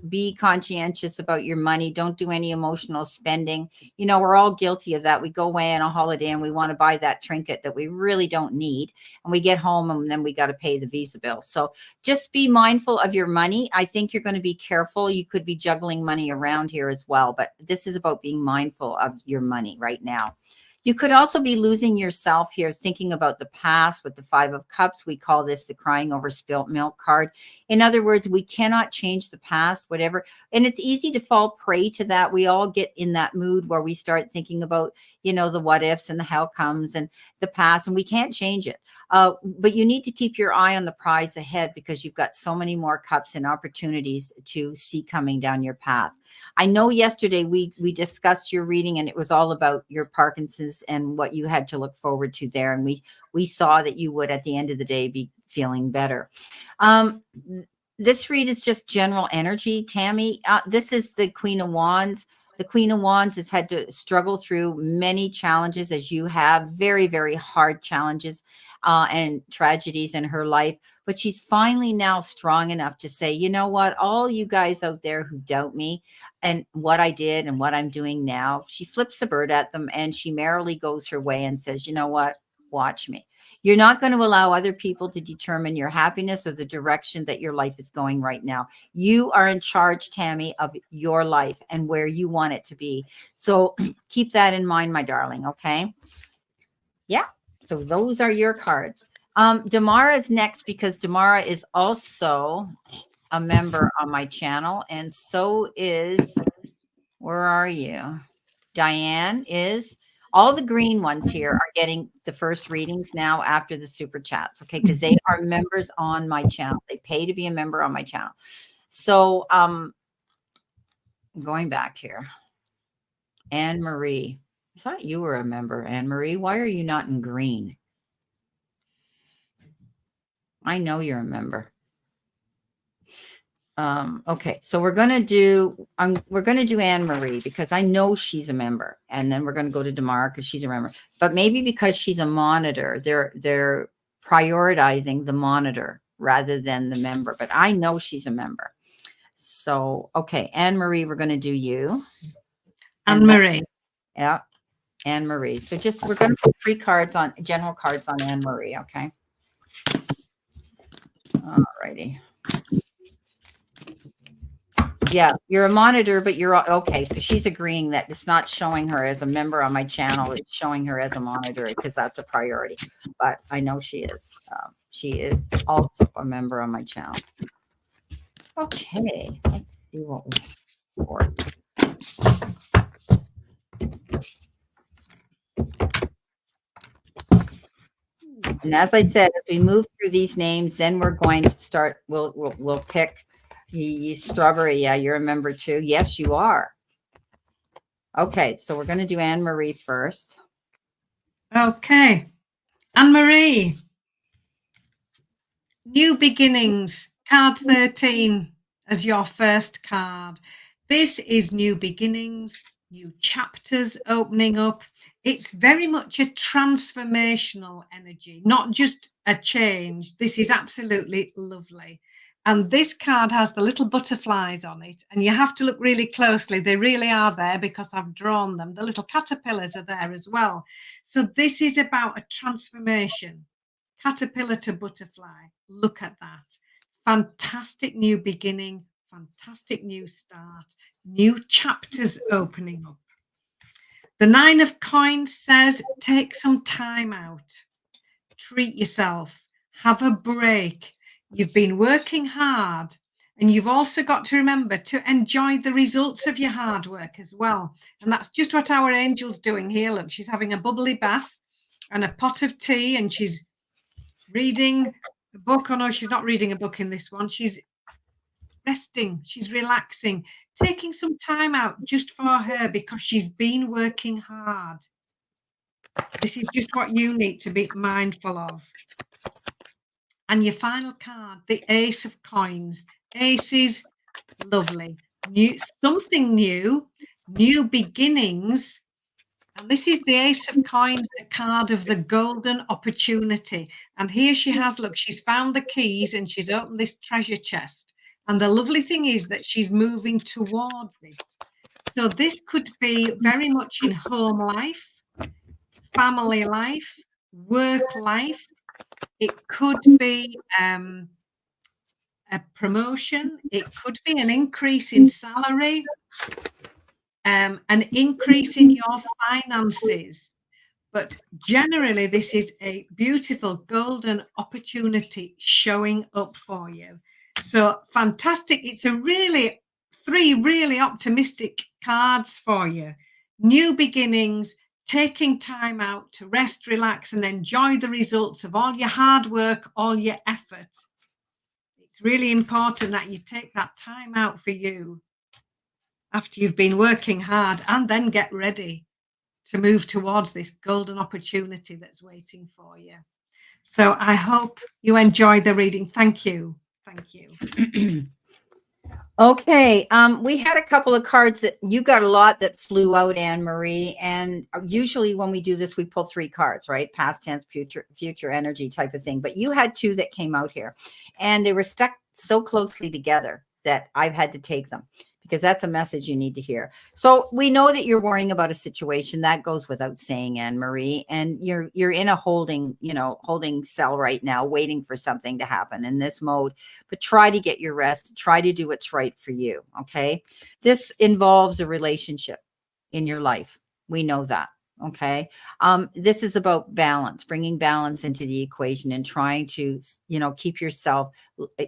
be conscientious about your money. Don't do any emotional spending. We're all guilty of that. We go away on a holiday and we want to buy that trinket that we really don't need. And we get home and then we got to pay the Visa bill. So just be mindful of your money. I think you're going to be careful. You could be juggling money around here as well, but this is about being mindful of your money right now. You could also be losing yourself here, thinking about the past with the Five of Cups. We call this the crying over spilt milk card. In other words, we cannot change the past, whatever. And it's easy to fall prey to that. We all get in that mood where we start thinking about, the what ifs and the how comes and the past, and we can't change it. But you need to keep your eye on the prize ahead because you've got so many more cups and opportunities to see coming down your path. I know yesterday we discussed your reading and it was all about your Parkinson's and what you had to look forward to there. And we saw that you would at the end of the day be feeling better. This read is just general energy, Tammy. This is the Queen of Wands. The Queen of Wands has had to struggle through many challenges, as you have, very, very hard challenges and tragedies in her life. But she's finally now strong enough to say, you know what, all you guys out there who doubt me and what I did and what I'm doing now, she flips the bird at them and she merrily goes her way and says, you know what, watch me. You're not going to allow other people to determine your happiness or the direction that your life is going right now. You are in charge, Tammy, of your life and where you want it to be. So keep that in mind, my darling. Okay. Yeah. So those are your cards. Damara is next because Damara is also a member on my channel. And so is, where are you? Diane is. All the green ones here are getting the first readings now after the super chats. Okay. Because they are members on my channel. They pay to be a member on my channel. So, going back here, Anne Marie. I thought you were a member, Anne Marie. Why are you not in green? I know you're a member. Okay, so we're gonna do Anne Marie because I know she's a member, and then we're gonna go to Damar because she's a member. But maybe because she's a monitor, they're prioritizing the monitor rather than the member. But I know she's a member. So okay, Anne Marie, we're gonna do you. Anne Marie. Yeah, Anne Marie. So just we're gonna put 3 cards on general cards on Anne Marie. Okay. All righty. Yeah, you're a monitor, but you're okay. So she's agreeing that it's not showing her as a member on my channel. It's showing her as a monitor because that's a priority. But I know she is. She is also a member on my channel. Okay, let's see what we have for. And as I said, if we move through these names, then we're going to start. We'll pick. Strawberry, yeah, you're a member too. Yes, you are. Okay, so we're going to do Anne Marie first. Okay. Anne Marie. New beginnings. Card 13 as your first card. This is new beginnings, new chapters opening up. It's very much a transformational energy, not just a change. This is absolutely lovely. And this card has the little butterflies on it, and you have to look really closely. They really are there because I've drawn them. The little caterpillars are there as well. So this is about a transformation. Caterpillar to butterfly. Look at that. Fantastic new beginning, fantastic new start, new chapters opening up. The 9 of Coins says take some time out, treat yourself, have a break. You've been working hard, and you've also got to remember to enjoy the results of your hard work as well. And that's just what our angel's doing here. Look, she's having a bubbly bath and a pot of tea, and she's reading a book. Oh no, she's not reading a book in this one. She's resting, she's relaxing, taking some time out just for her because she's been working hard. This is just what you need to be mindful of. And your final card, the Ace of Coins. Ace is lovely. Something new, new beginnings. And this is the Ace of Coins, the card of the golden opportunity. And here she has, look, she's found the keys and she's opened this treasure chest. And the lovely thing is that she's moving towards it. So this could be very much in home life, family life, work life. It could be a promotion. It could be an increase in salary. An increase in your finances. But generally, this is a beautiful golden opportunity showing up for you. So fantastic. It's a really 3 really optimistic cards for you. New beginnings, taking time out to rest, relax, and enjoy the results of all your hard work, all your effort. It's really important that you take that time out for you after you've been working hard, and then get ready to move towards this golden opportunity that's waiting for you. So I hope you enjoy the reading. Thank you. Thank you. Okay, we had a couple of cards that you got a lot that flew out, Anne Marie, and usually when we do this, we pull 3 cards, right? Past tense, future energy type of thing. But you had 2 that came out here, and they were stuck so closely together that I've had to take them because that's a message you need to hear. So we know that you're worrying about a situation that goes without saying, Anne Marie, and you're in a holding cell right now, waiting for something to happen in this mode. But try to get your rest. Try to do what's right for you. Okay, this involves a relationship in your life. We know that. Okay. This is about balance, bringing balance into the equation and trying to, keep yourself,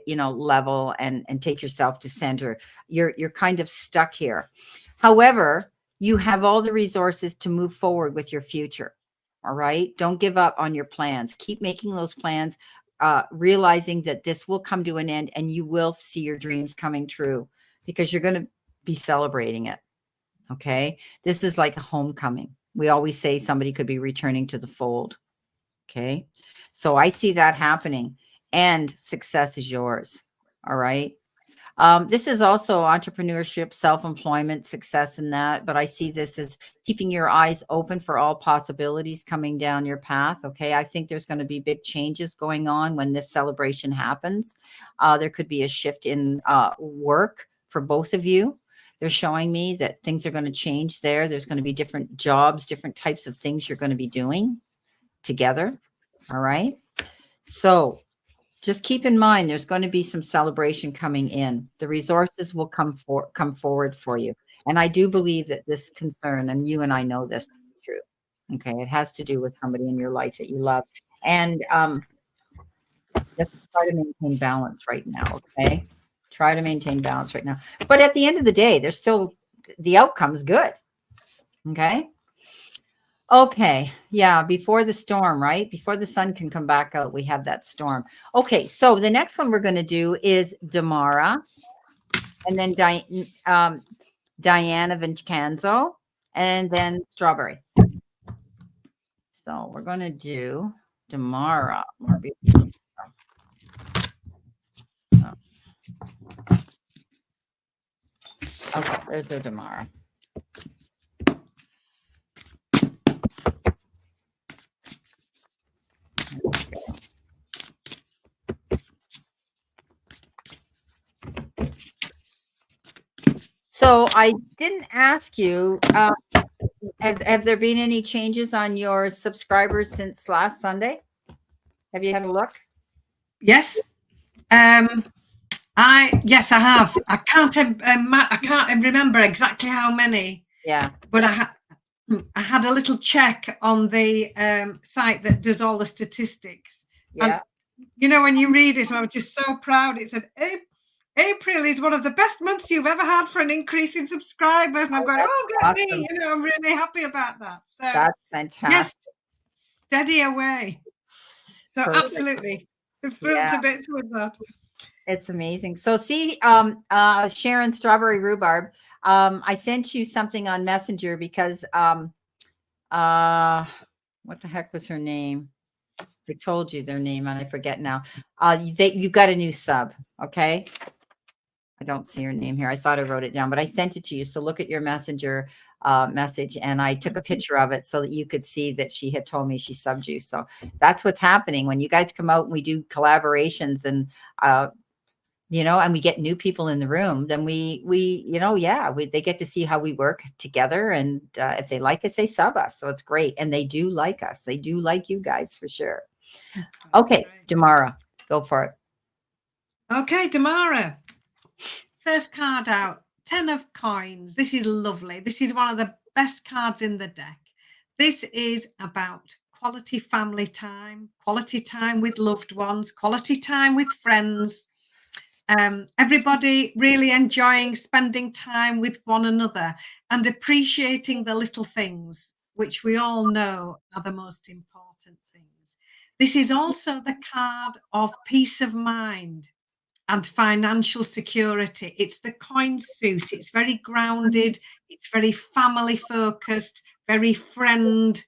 level and take yourself to center. You're kind of stuck here. However, you have all the resources to move forward with your future. All right. Don't give up on your plans. Keep making those plans. realizing that this will come to an end and you will see your dreams coming true because you're going to be celebrating it. Okay. This is like a homecoming. We always say somebody could be returning to the fold. Okay. So I see that happening and success is yours. All right. This is also entrepreneurship, self-employment, success in that. But I see this as keeping your eyes open for all possibilities coming down your path. Okay. I think there's going to be big changes going on when this celebration happens. There could be a shift in work for both of you. They're showing me that things are going to change there. There's going to be different jobs, different types of things you're going to be doing together. All right. So just keep in mind, there's going to be some celebration coming in. The resources will come forward for you. And I do believe that this concern, and you and I know this is true. Okay. It has to do with somebody in your life that you love. And just try to maintain balance right now. Okay. Try to maintain balance right now. But at the end of the day, there's still, the outcome's good. Okay. Okay. Yeah. Before the storm, right? Before the sun can come back out, we have that storm. Okay. So the next one we're going to do is Damara and then Diana Vincenzo and then Strawberry. So we're going to do Damara. Okay. There's their Damara. So I didn't ask you, have there been any changes on your subscribers since last Sunday? Have you had a look? Yes. Yes, I have. I can't remember exactly how many. Yeah. But I had a little check on the site that does all the statistics. Yeah. And, you know, when you read it, I was just so proud. It said, April is one of the best months you've ever had for an increase in subscribers. And I'm going, oh, good me. You know, I'm really happy about that. So that's fantastic. Yes, steady away. So Perfect. Absolutely. Thrilled to bits with that. It's amazing. So see, Sharon Strawberry Rhubarb, I sent you something on Messenger because what the heck was her name? They told you their name and I forget now. You got a new sub, okay? I don't see her name here. I thought I wrote it down, but I sent it to you. So look at your Messenger message, and I took a picture of it so that you could see that she had told me she subbed you. So that's what's happening when you guys come out and we do collaborations and you know, and we get new people in the room, then we you know, they get to see how we work together, and if they like us, they sub us. So it's great, and they do like us. They do like you guys for sure. Okay, Damara, go for it. Okay, Damara. First card out, 10 of coins. This is lovely. This is one of the best cards in the deck. This is about quality family time, quality time with loved ones, quality time with friends. Everybody really enjoying spending time with one another and appreciating the little things, which we all know are the most important things. This is also the card of peace of mind and financial security. It's the coin suit. It's very grounded. It's very family focused, very friend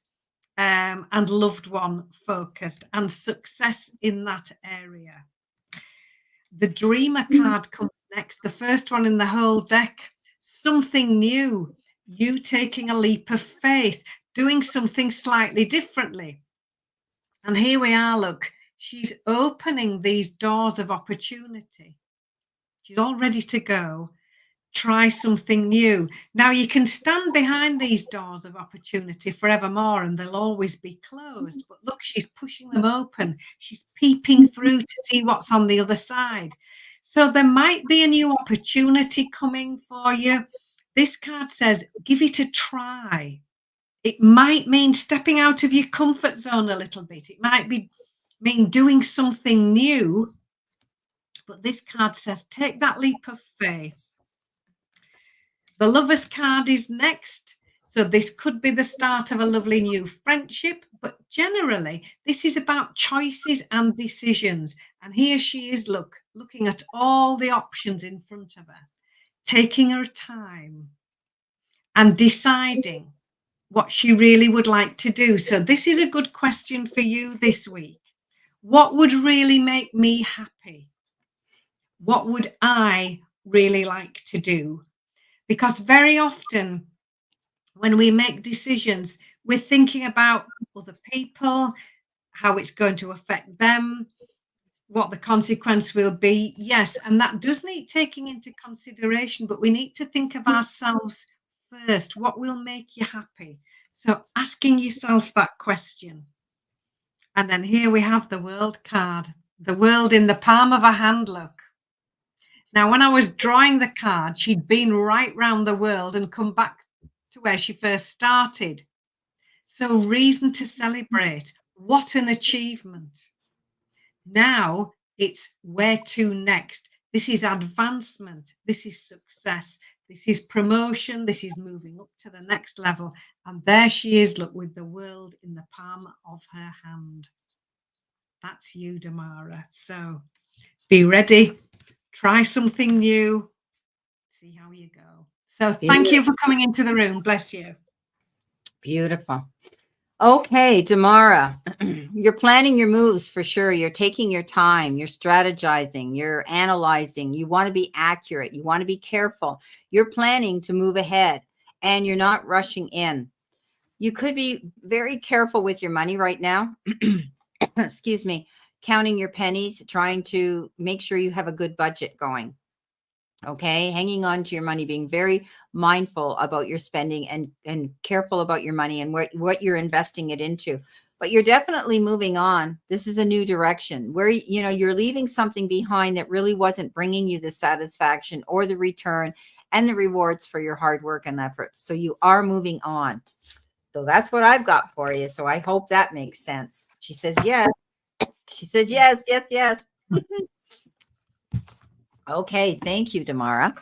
and loved one focused, and success in that area. The Dreamer card comes next, the first one in the whole deck. Something new, you taking a leap of faith, doing something slightly differently. And here we are, look, she's opening these doors of opportunity. She's all ready to go. Try something new. Now you can stand behind these doors of opportunity forevermore and they'll always be closed. But look, she's pushing them open. She's peeping through to see what's on the other side. So there might be a new opportunity coming for you. This card says, give it a try. It might mean stepping out of your comfort zone a little bit. It might mean doing something new. But this card says, take that leap of faith. The Lover's card is next. So this could be the start of a lovely new friendship, But generally, this is about choices and decisions. And here she is, looking at all the options in front of her, taking her time and deciding what she really would like to do. So, this is a good question for you this week. What would really make me happy? What would I really like to do? Because very often when we make decisions, we're thinking about other people, how it's going to affect them, what the consequence will be. Yes, and that does need taking into consideration, but we need to think of ourselves first. What will make you happy? So asking yourself that question. And then here we have the world card, the world in the palm of a hand, look. Now, when I was drawing the card, she'd been right round the world and come back to where she first started. So, reason to celebrate. What an achievement. Now it's where to next. This is advancement. This is success. This is promotion. This is moving up to the next level. And there she is, look, with the world in the palm of her hand. That's you, Damara. So be ready. Try something new. See how you go. So thank you for coming into the room. Bless you. Beautiful. Okay, Damara, you're planning your moves for sure. You're taking your time, you're strategizing, you're analyzing, you want to be accurate, you want to be careful. You're planning to move ahead and you're not rushing in. You could be very careful with your money right now. Excuse me, counting your pennies, trying to make sure you have a good budget going. Okay, hanging on to your money, being very mindful about your spending and careful about your money and what you're investing it into. But you're definitely moving on. This is a new direction where you're leaving something behind that really wasn't bringing you the satisfaction or the return and the rewards for your hard work and efforts. So you are moving on. So that's what I've got for you. So I hope that makes sense. She says yes. She says yes, yes, yes. Okay, thank you, Damara.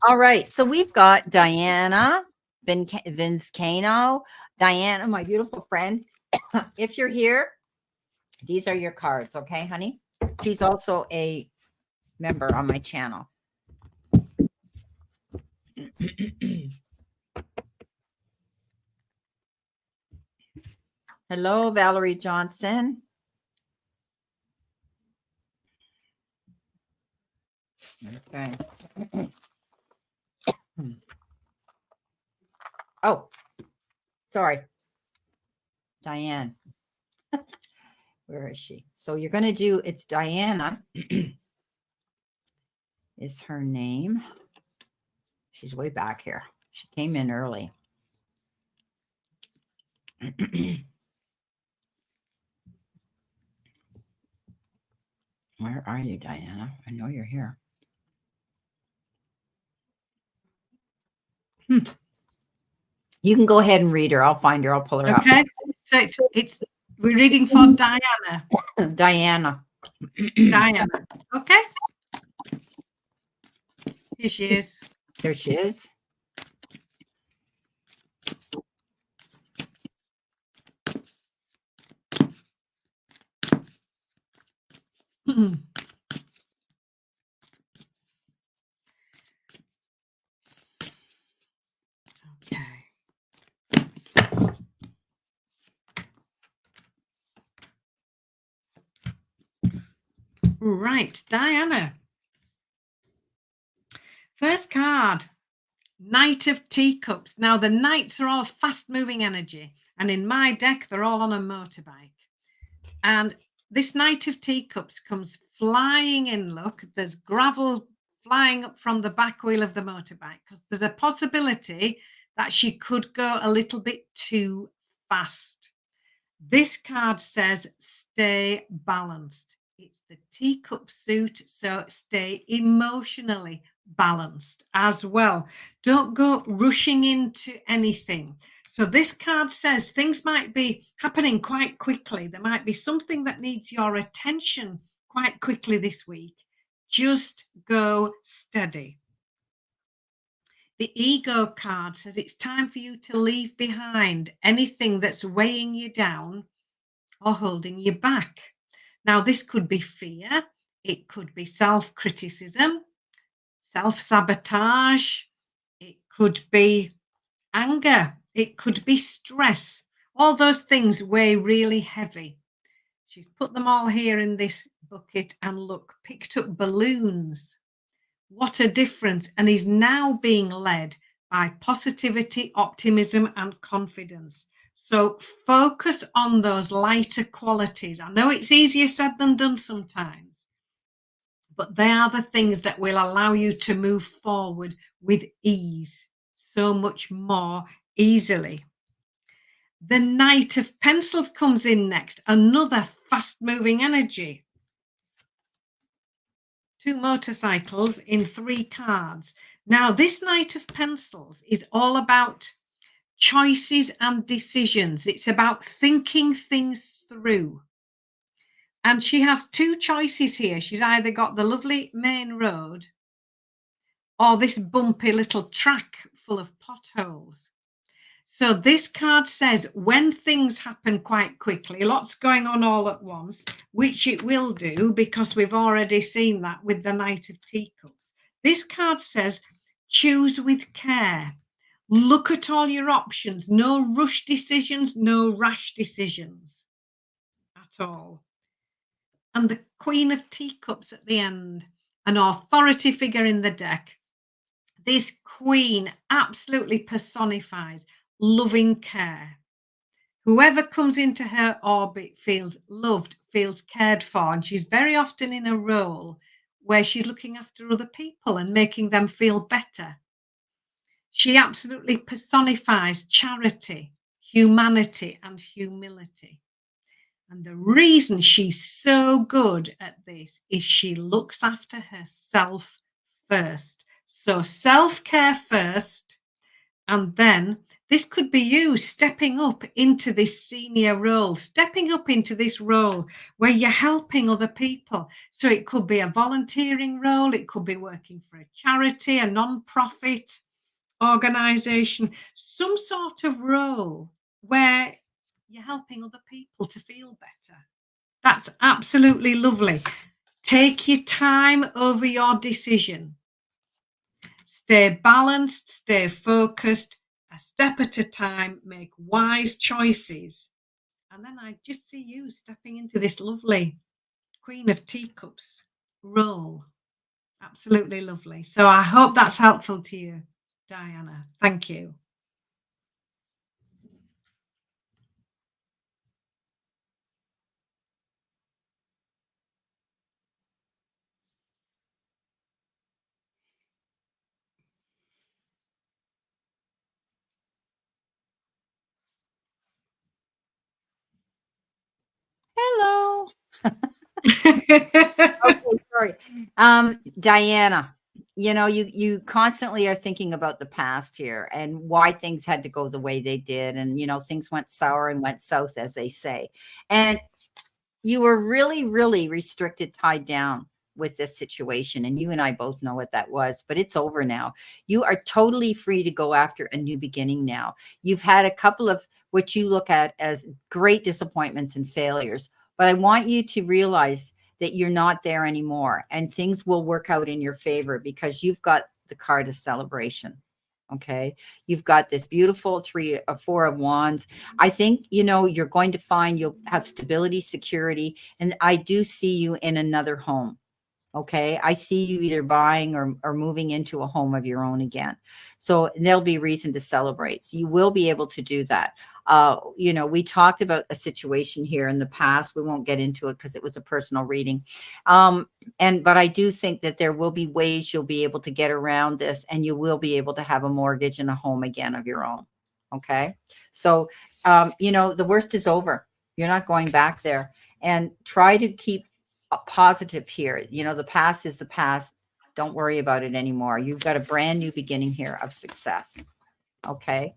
All right, so we've got Diana Vinzcano. Diana, my beautiful friend, if you're here, these are your cards, okay, honey? She's also a member on my channel. Hello, Valerie Johnson. Okay. Oh, sorry. Diane. Where is she? So you're going to do, it's Diana is her name. She's way back here. She came in early. Where are you, Diana? I know you're here. You can go ahead and read her. I'll find her. I'll pull her up. Okay. So it's we're reading for Diana. Diana. Diana. Okay. Here she is. There she is. Okay. Right, Diana. First card, Knight of Teacups. Now, the knights are all fast-moving energy, and in my deck, they're all on a motorbike. And this Knight of Teacups comes flying in. Look, there's gravel flying up from the back wheel of the motorbike because there's a possibility that she could go a little bit too fast. This card says stay balanced. It's the teacup suit, so stay emotionally balanced as well. Don't go rushing into anything. So this card says things might be happening quite quickly. There might be something that needs your attention quite quickly this week. Just go steady. The ego card says it's time for you to leave behind anything that's weighing you down or holding you back. Now, this could be fear, it could be self criticism, self sabotage, it could be anger, it could be stress. All those things weigh really heavy. She's put them all here in this bucket and look, picked up balloons. What a difference. And is now being led by positivity, optimism, and confidence. So focus on those lighter qualities. I know it's easier said than done sometimes, but they are the things that will allow you to move forward with ease, so much more easily. The Knight of Pencils comes in next, another fast moving energy. 2 motorcycles in 3 cards. Now, this Knight of Pencils is all about choices and decisions. It's about thinking things through. And she has 2 choices here. She's either got the lovely main road or this bumpy little track full of potholes. So this card says when things happen quite quickly, lots going on all at once, which it will do because we've already seen that with the Knight of Teacups. This card says choose with care. Look at all your options. No rush decisions, no rash decisions at all. And the Queen of Teacups at the end, an authority figure in the deck. This queen absolutely personifies loving care. Whoever comes into her orbit feels loved, feels cared for, and she's very often in a role where she's looking after other people and making them feel better. She absolutely personifies charity, humanity, and humility. And the reason she's so good at this is she looks after herself first. So self-care first, and then this could be you stepping up into this senior role, stepping up into this role where you're helping other people. So it could be a volunteering role, it could be working for a charity, a non-profit organization, some sort of role where you're helping other people to feel better. That's absolutely lovely. Take your time over your decision. Stay balanced, stay focused, a step at a time, make wise choices. And then I just see you stepping into this lovely Queen of Teacups role. Absolutely lovely. So I hope that's helpful to you, Diana. Thank you. Hello. Okay, sorry. Diana, you constantly are thinking about the past here and why things had to go the way they did, and things went sour and went south, as they say. And you were really, really restricted, tied down with this situation. And you and I both know what that was, but it's over now. You are totally free to go after a new beginning now. You've had a couple of what you look at as great disappointments and failures, but I want you to realize that you're not there anymore and things will work out in your favor because you've got the card of celebration. Okay. You've got this beautiful 4 of wands. I think, you're going to find you'll have stability, security, and I do see you in another home. Okay. I see you either buying or moving into a home of your own again. So there'll be reason to celebrate. So you will be able to do that. We talked about a situation here in the past. We won't get into it because it was a personal reading. But I do think that there will be ways you'll be able to get around this and you will be able to have a mortgage and a home again of your own. Okay. So, the worst is over. You're not going back there, and try to keep positive here. The past is the past. Don't worry about it anymore. You've got a brand new beginning here of success. Okay.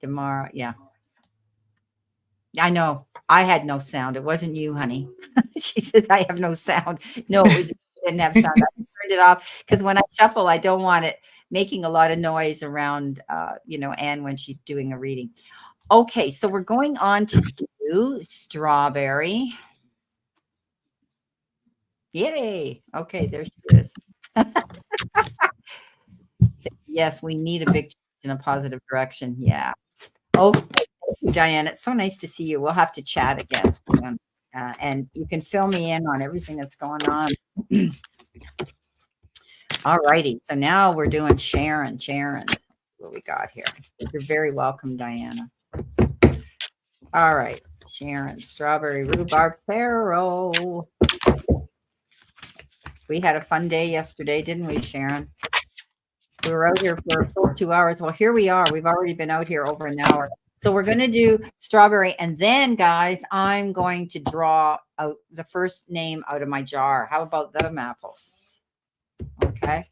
Tomorrow. Yeah. I know. I had no sound. It wasn't you, honey. She says, I have no sound. No, it didn't have sound. I turned it off because when I shuffle, I don't want it. making a lot of noise around, Anne when she's doing a reading. Okay, so we're going on to do Strawberry. Yay. Okay, there she is. Yes, we need a big change in a positive direction. Yeah. Okay, thank you, Diane. It's so nice to see you. We'll have to chat again soon. And you can fill me in on everything that's going on. All righty. So now we're doing Sharon. Sharon, what we got here? You're very welcome, Diana. All right. Sharon, Strawberry, Rhubarb, Taro. We had a fun day yesterday, didn't we, Sharon? We were out here for a full 2 hours. Well, here we are. We've already been out here over an hour. So we're going to do Strawberry. And then, guys, I'm going to draw out the first name out of my jar. How about them apples? Okay.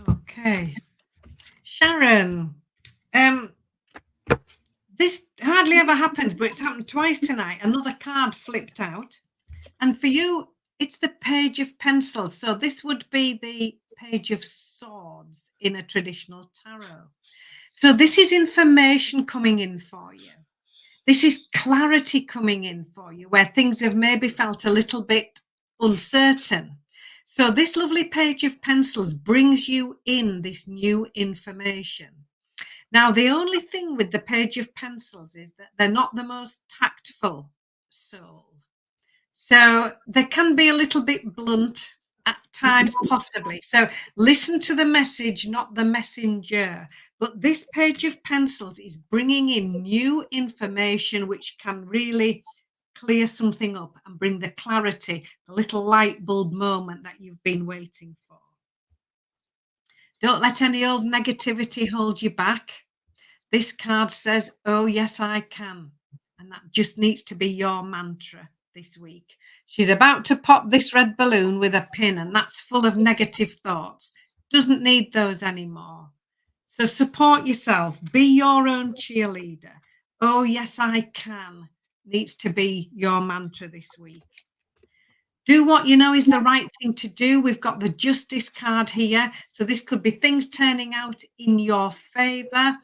Okay. Sharon, this hardly ever happens, but it's happened twice tonight. Another card flipped out. And for you, it's the Page of Pencils. So this would be the Page of Swords in a traditional tarot. So this is information coming in for you. This is clarity coming in for you where things have maybe felt a little bit uncertain. So this lovely Page of Pencils brings you in this new information. Now, the only thing with the Page of Pencils is that they're not the most tactful soul. So they can be a little bit blunt at times, possibly. So listen to the message, not the messenger. But this Page of Pencils is bringing in new information which can really clear something up and bring the clarity, the little light bulb moment that you've been waiting for. Don't let any old negativity hold you back. This card says, oh, yes, I can. And that just needs to be your mantra this week. She's about to pop this red balloon with a pin, and that's full of negative thoughts. Doesn't need those anymore. So support yourself. Be your own cheerleader. Oh, yes, I can needs to be your mantra this week. Do what you know is the right thing to do. We've got the Justice card here. So this could be things turning out in your favor.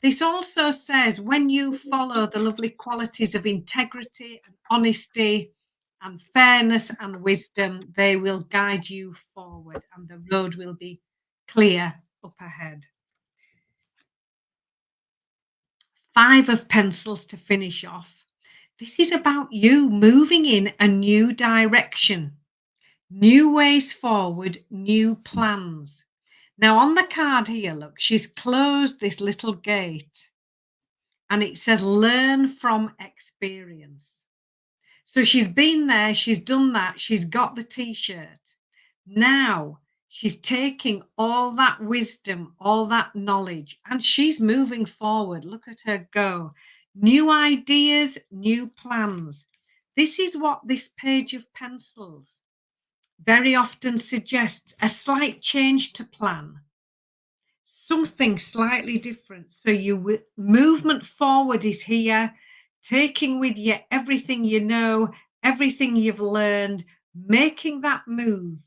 This also says when you follow the lovely qualities of integrity and honesty and fairness and wisdom, they will guide you forward and the road will be clear up ahead. 5 of Pencils to finish off. This is about you moving in a new direction, new ways forward, new plans. Now, on the card here, look, she's closed this little gate and it says, learn from experience. So she's been there, she's done that, she's got the t-shirt. Now she's taking all that wisdom, all that knowledge, and she's moving forward. Look at her go. New ideas, new plans. This is what this Page of Pencils very often suggests, a slight change to plan, something slightly different. So you movement forward is here, taking with you everything you know, everything you've learned, making that move,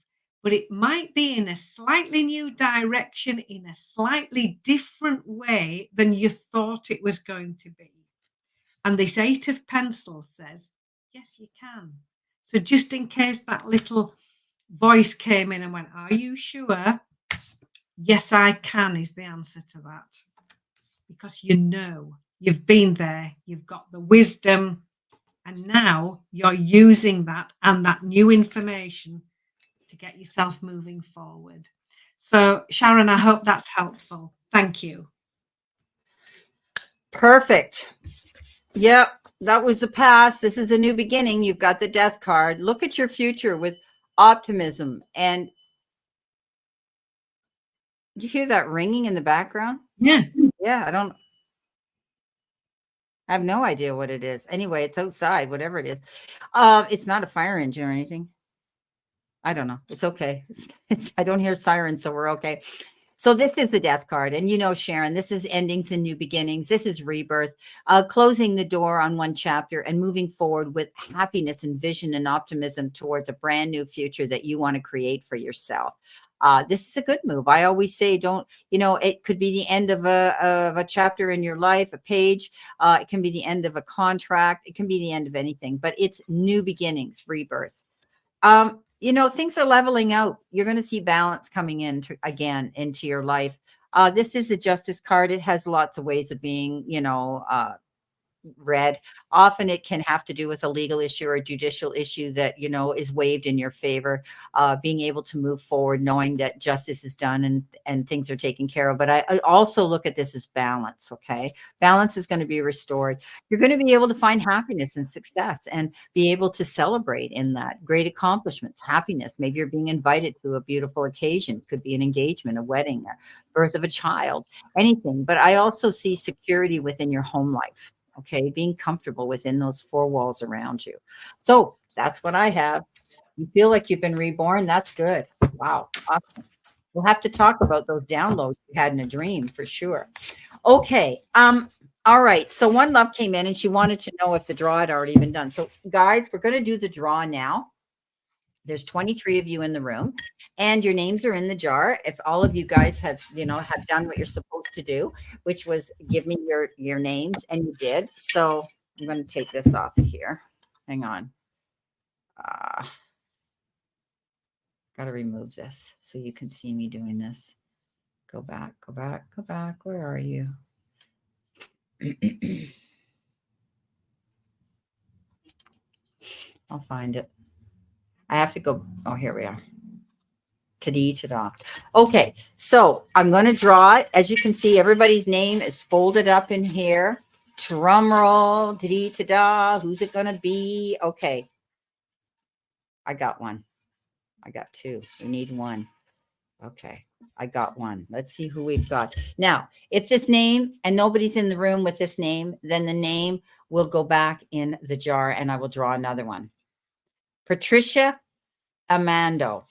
but it might be in a slightly new direction, in a slightly different way than you thought it was going to be. And this 8 of Pencils says, yes, you can. So just in case that little voice came in and went, are you sure? Yes, I can is the answer to that. Because you know, you've been there, you've got the wisdom, and now you're using that and that new information to get yourself moving forward. So, Sharon, I hope that's helpful. Thank you. Perfect. Yep, that was the past. This is a new beginning. You've got the Death card. Look at your future with optimism. And do you hear that ringing in the background? Yeah. Yeah, I have no idea what it is. Anyway, it's outside, whatever it is. It's not a fire engine or anything. I don't know. It's okay. I don't hear sirens, so we're okay. So this is the death card. And Sharon, this is endings and new beginnings. This is rebirth, closing the door on one chapter and moving forward with happiness and vision and optimism towards a brand new future that you want to create for yourself. This is a good move. I always say, don't, it could be the end of a chapter in your life, a page. It can be the end of a contract. It can be the end of anything, but it's new beginnings, rebirth. Things are leveling out. You're going to see balance coming in again into your life. This is a justice card. It has lots of ways of being, read. Often it can have to do with a legal issue or a judicial issue that, is waived in your favor. Being able to move forward, knowing that justice is done and things are taken care of. But I also look at this as balance. Okay. Balance is going to be restored. You're going to be able to find happiness and success and be able to celebrate in that great accomplishments, happiness. Maybe you're being invited to a beautiful occasion. Could be an engagement, a wedding, a birth of a child, anything. But I also see security within your home life. Okay, being comfortable within those four walls around you. So that's what I have. You feel like you've been reborn. That's good. Wow. Awesome. We'll have to talk about those downloads you had in a dream for sure. Okay. All right. So One Love came in and she wanted to know if the draw had already been done. So guys, we're going to do the draw now. There's 23 of you in the room and your names are in the jar. If all of you guys have done what you're supposed to do, which was give me your names, and you did. So I'm going to take this off of here. Hang on. Got to remove this so you can see me doing this. Go back, go back, go back. Where are you? I'll find it. I have to go. Oh, here we are. Ta-da. Okay, so I'm going to draw it. As you can see, everybody's name is folded up in here. Drum roll. Ta-da. Who's it going to be? Okay. I got one. I got two. We need one. Okay. I got one. Let's see who we've got. Now, if this name and nobody's in the room with this name, then the name will go back in the jar and I will draw another one. Patricia Amando.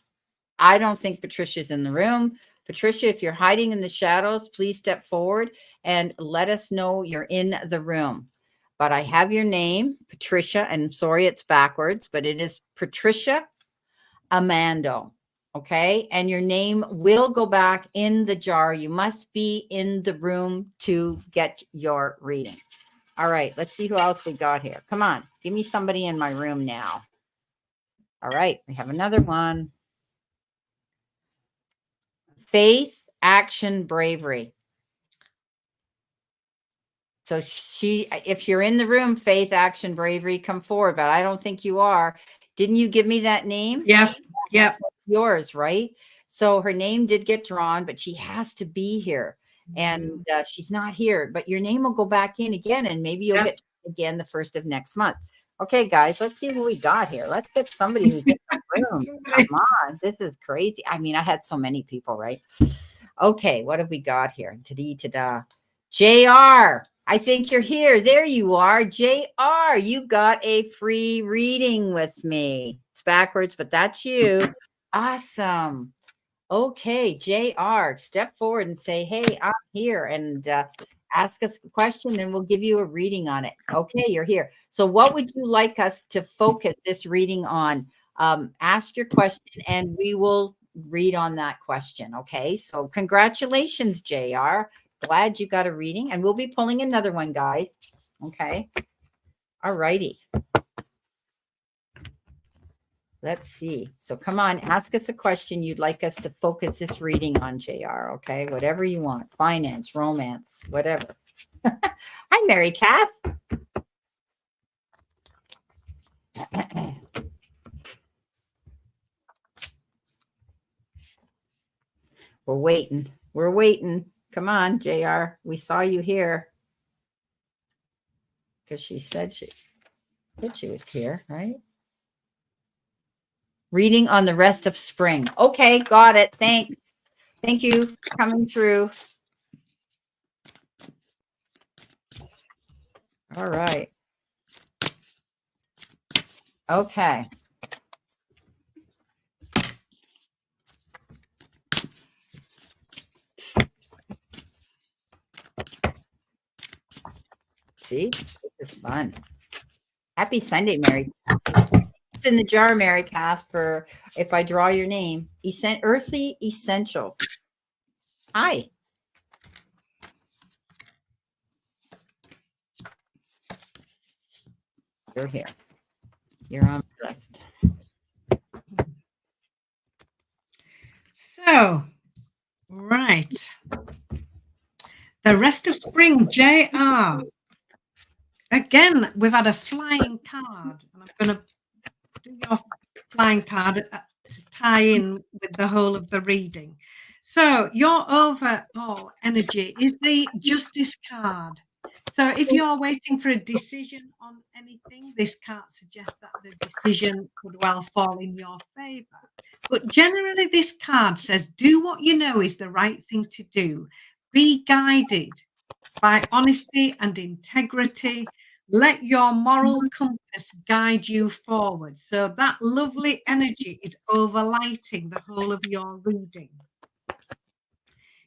I don't think Patricia's in the room. Patricia, if you're hiding in the shadows, please step forward and let us know you're in the room. But I have your name, Patricia, and sorry it's backwards, but it is Patricia Amando. Okay. And your name will go back in the jar. You must be in the room to get your reading. All right. Let's see who else we got here. Come on. Give me somebody in my room now. All right. We have another one. Faith, action, bravery. So if you're in the room, faith, action, bravery, come forward. But I don't think you are. Didn't you give me that name? Yeah. Yeah. Yours, right? So her name did get drawn, but she has to be here. And she's not here. But your name will go back in again. And maybe you'll get again the 1st of next month. Okay, guys, let's see who we got here. Let's get somebody who's in the room. Come on. This is crazy. I mean, I had so many people, right? Okay, what have we got here? Ta-da. JR, I think you're here. There you are. JR, you got a free reading with me. It's backwards, but that's you. Awesome. Okay, JR, step forward and say, hey, I'm here, and ask us a question and we'll give you a reading on it. Okay, you're here. So what would you like us to focus this reading on? Ask your question and we will read on that question. Okay, so congratulations, JR. Glad you got a reading, and we'll be pulling another one, guys. Okay. All righty. Let's see. So come on, ask us a question you'd like us to focus this reading on, JR. Okay, whatever you want. Finance, romance, whatever. Hi, Mary Kath. We're waiting. We're waiting. Come on, JR. We saw you here. Because she said she was here, right? Reading on the rest of spring. Okay, got it. Thanks. Thank you for coming through. All right. Okay. See, this is fun. Happy Sunday, Mary. It's in the jar, Mary Cass, for if I draw your name. Earthly Essentials. Hi. You're here. You're on the list. So, right. The rest of spring, JR. Again, we've had a flying card, and I'm going to do your flying card to tie in with the whole of the reading. So, your overall energy is the Justice card. So, if you're waiting for a decision on anything, this card suggests that the decision could well fall in your favor. But generally, this card says do what you know is the right thing to do, be guided by honesty and integrity. Let your moral compass guide you forward. So that lovely energy is overlighting the whole of your reading.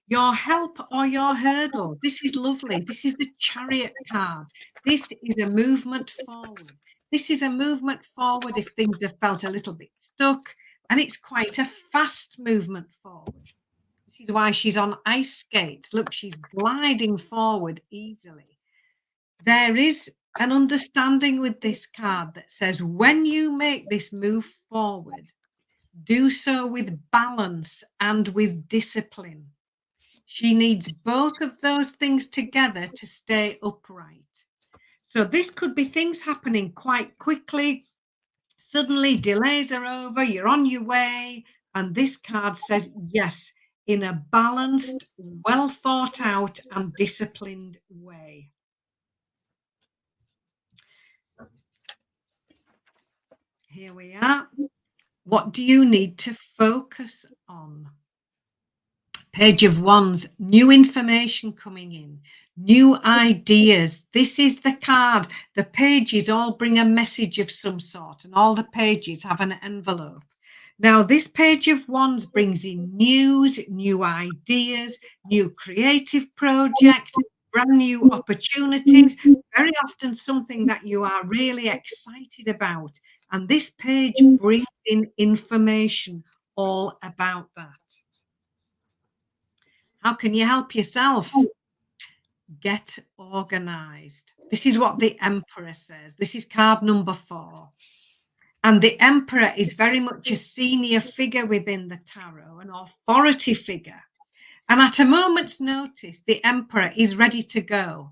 Your help or your hurdle. This is lovely. This is the Chariot card. This is a movement forward. This is a movement forward if things have felt a little bit stuck, and it's quite a fast movement forward. This is why she's on ice skates. Look, she's gliding forward easily. There is an understanding with this card that says when you make this move forward, do so with balance and with discipline. She needs both of those things together to stay upright. So this could be things happening quite quickly. Suddenly delays are over, you're on your way. And this card says, yes, in a balanced, well thought out and disciplined way. Here we are. What do you need to focus on? Page of Wands, new information coming in, new ideas. This is the card. The pages all bring a message of some sort, and all the pages have an envelope. Now, this Page of Wands brings in news, new ideas, new creative projects, brand new opportunities, very often something that you are really excited about. And this page brings in information all about that. How can you help yourself? Get organized. This is what the Emperor says. This is card number 4. And the Emperor is very much a senior figure within the tarot, an authority figure. And at a moment's notice, the Emperor is ready to go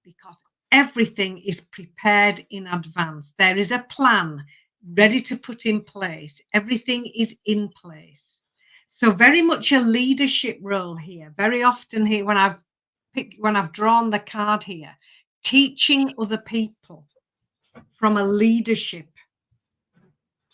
because everything is prepared in advance. There is a plan ready to put in place. Everything is in place. So very much a leadership role here. Very often here when I've drawn the card here, teaching other people from a leadership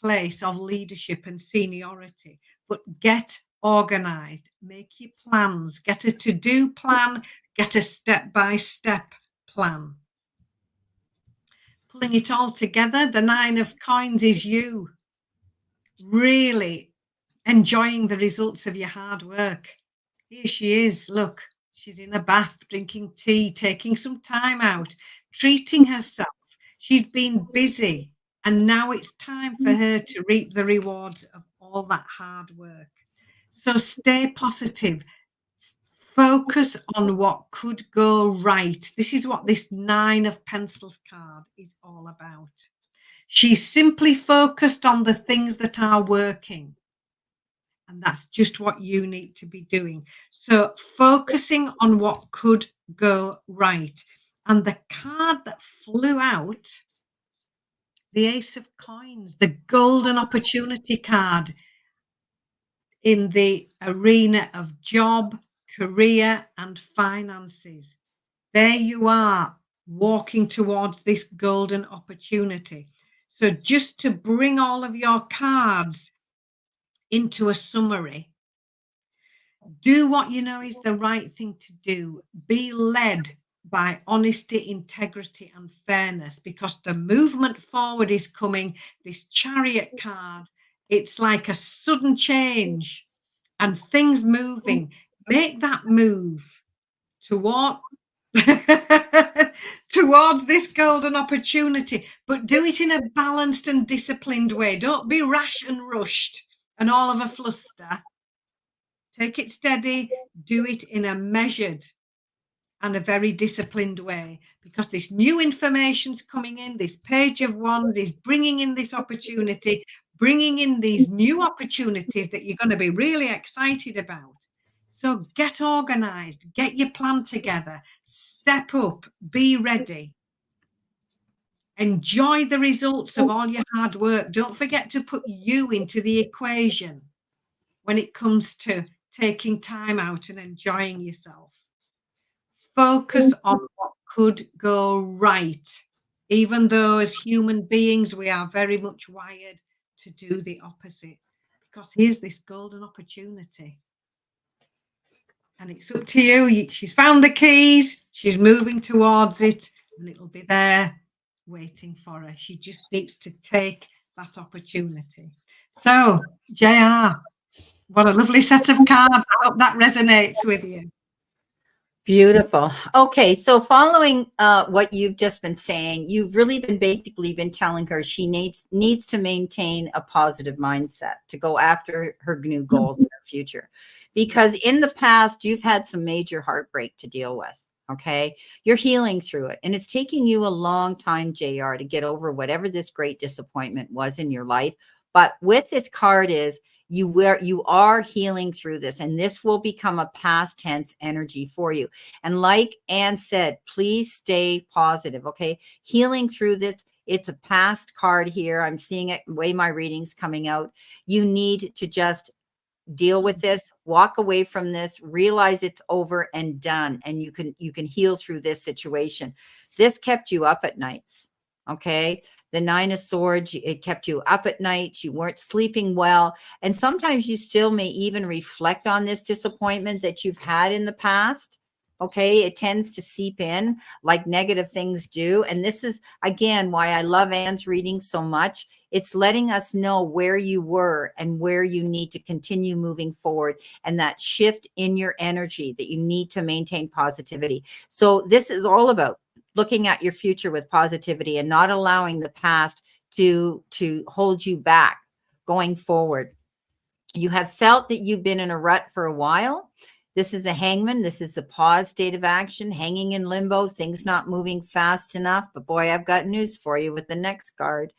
place of leadership and seniority. But get organized, make your plans, get a to-do plan, get a step-by-step plan. Pulling it all together, the 9 of Coins is you. Really enjoying the results of your hard work. Here she is. Look, she's in a bath, drinking tea, taking some time out, treating herself. She's been busy, and now it's time for her to reap the rewards of all that hard work. So stay positive. Focus on what could go right. This is what this 9 of Pencils card is all about. She's simply focused on the things that are working. And that's just what you need to be doing. So focusing on what could go right. And the card that flew out, the Ace of Coins, the golden opportunity card in the arena of job, career, and finances. There you are, walking towards this golden opportunity. So just to bring all of your cards into a summary, do what you know is the right thing to do. Be led by honesty, integrity, and fairness, because the movement forward is coming. This Chariot card, it's like a sudden change and things moving. Make that move toward towards this golden opportunity, but do it in a balanced and disciplined way. Don't be rash and rushed and all of a fluster. Take it steady, do it in a measured and a very disciplined way, because this new information's coming in. This page of wands is bringing in this opportunity, bringing in these new opportunities that you're going to be really excited about. So get organized, get your plan together, step up, be ready. Enjoy the results of all your hard work. Don't forget to put you into the equation when it comes to taking time out and enjoying yourself. Focus on what could go right, even though as human beings we are very much wired to do the opposite. Because here's this golden opportunity. And it's up to you. She's found the keys, she's moving towards it, and it'll be there waiting for her. She just needs to take that opportunity. So, JR, what a lovely set of cards. I hope that resonates with you. Beautiful. Okay, so following what you've just been saying, you've really been basically been telling her she needs to maintain a positive mindset to go after her new goals in her future. Because in the past, you've had some major heartbreak to deal with. Okay, you're healing through it, and it's taking you a long time, JR, to get over whatever this great disappointment was in your life. But with this card is you are healing through this, and this will become a past tense energy for you. And like Anne said, please stay positive. Okay, healing through this. It's a past card here. I'm seeing it the way my reading's coming out. You need to just deal with this, walk away from this, realize it's over and done, and you can heal through this situation. This kept you up at nights. Okay, the 9 of Swords, it kept you up at night. You weren't sleeping well, and sometimes you still may even reflect on this disappointment that you've had in the past. Okay, it tends to seep in like negative things do, and this is again why I love Anne's reading so much. It's letting us know where you were and where you need to continue moving forward, and that shift in your energy that you need to maintain positivity. So this is all about looking at your future with positivity and not allowing the past to hold you back going forward. You have felt that you've been in a rut for a while. This is a Hangman. This is the pause state of action, hanging in limbo, things not moving fast enough. But boy, I've got news for you with the next card.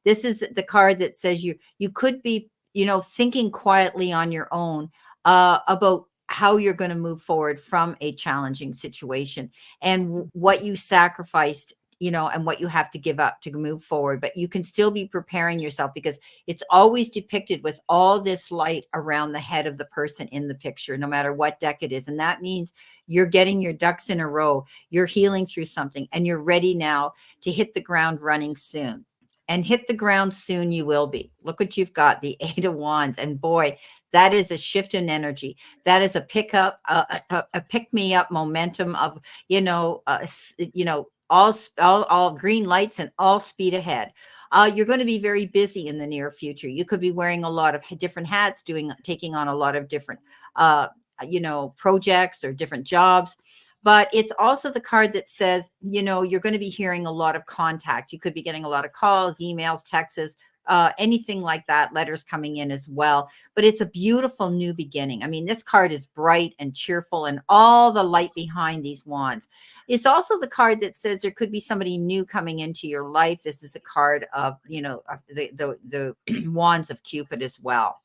This is the card that says you could be, thinking quietly on your own about how you're going to move forward from a challenging situation and what you sacrificed, and what you have to give up to move forward. But you can still be preparing yourself, because it's always depicted with all this light around the head of the person in the picture, no matter what deck it is. And that means you're getting your ducks in a row, you're healing through something, and you're ready now to hit the ground running soon. And hit the ground soon you will be. Look what you've got, the 8 of Wands. And boy, that is a shift in energy. That is a pickup, a pick-me-up momentum of, all green lights and all speed ahead. You're going to be very busy in the near future. You could be wearing a lot of different hats, taking on a lot of different, projects or different jobs. But it's also the card that says, you're going to be hearing a lot of contact. You could be getting a lot of calls, emails, texts, anything like that, letters coming in as well. But it's a beautiful new beginning. I mean, this card is bright and cheerful and all the light behind these wands. It's also the card that says there could be somebody new coming into your life. This is a card of, the wands of Cupid as well.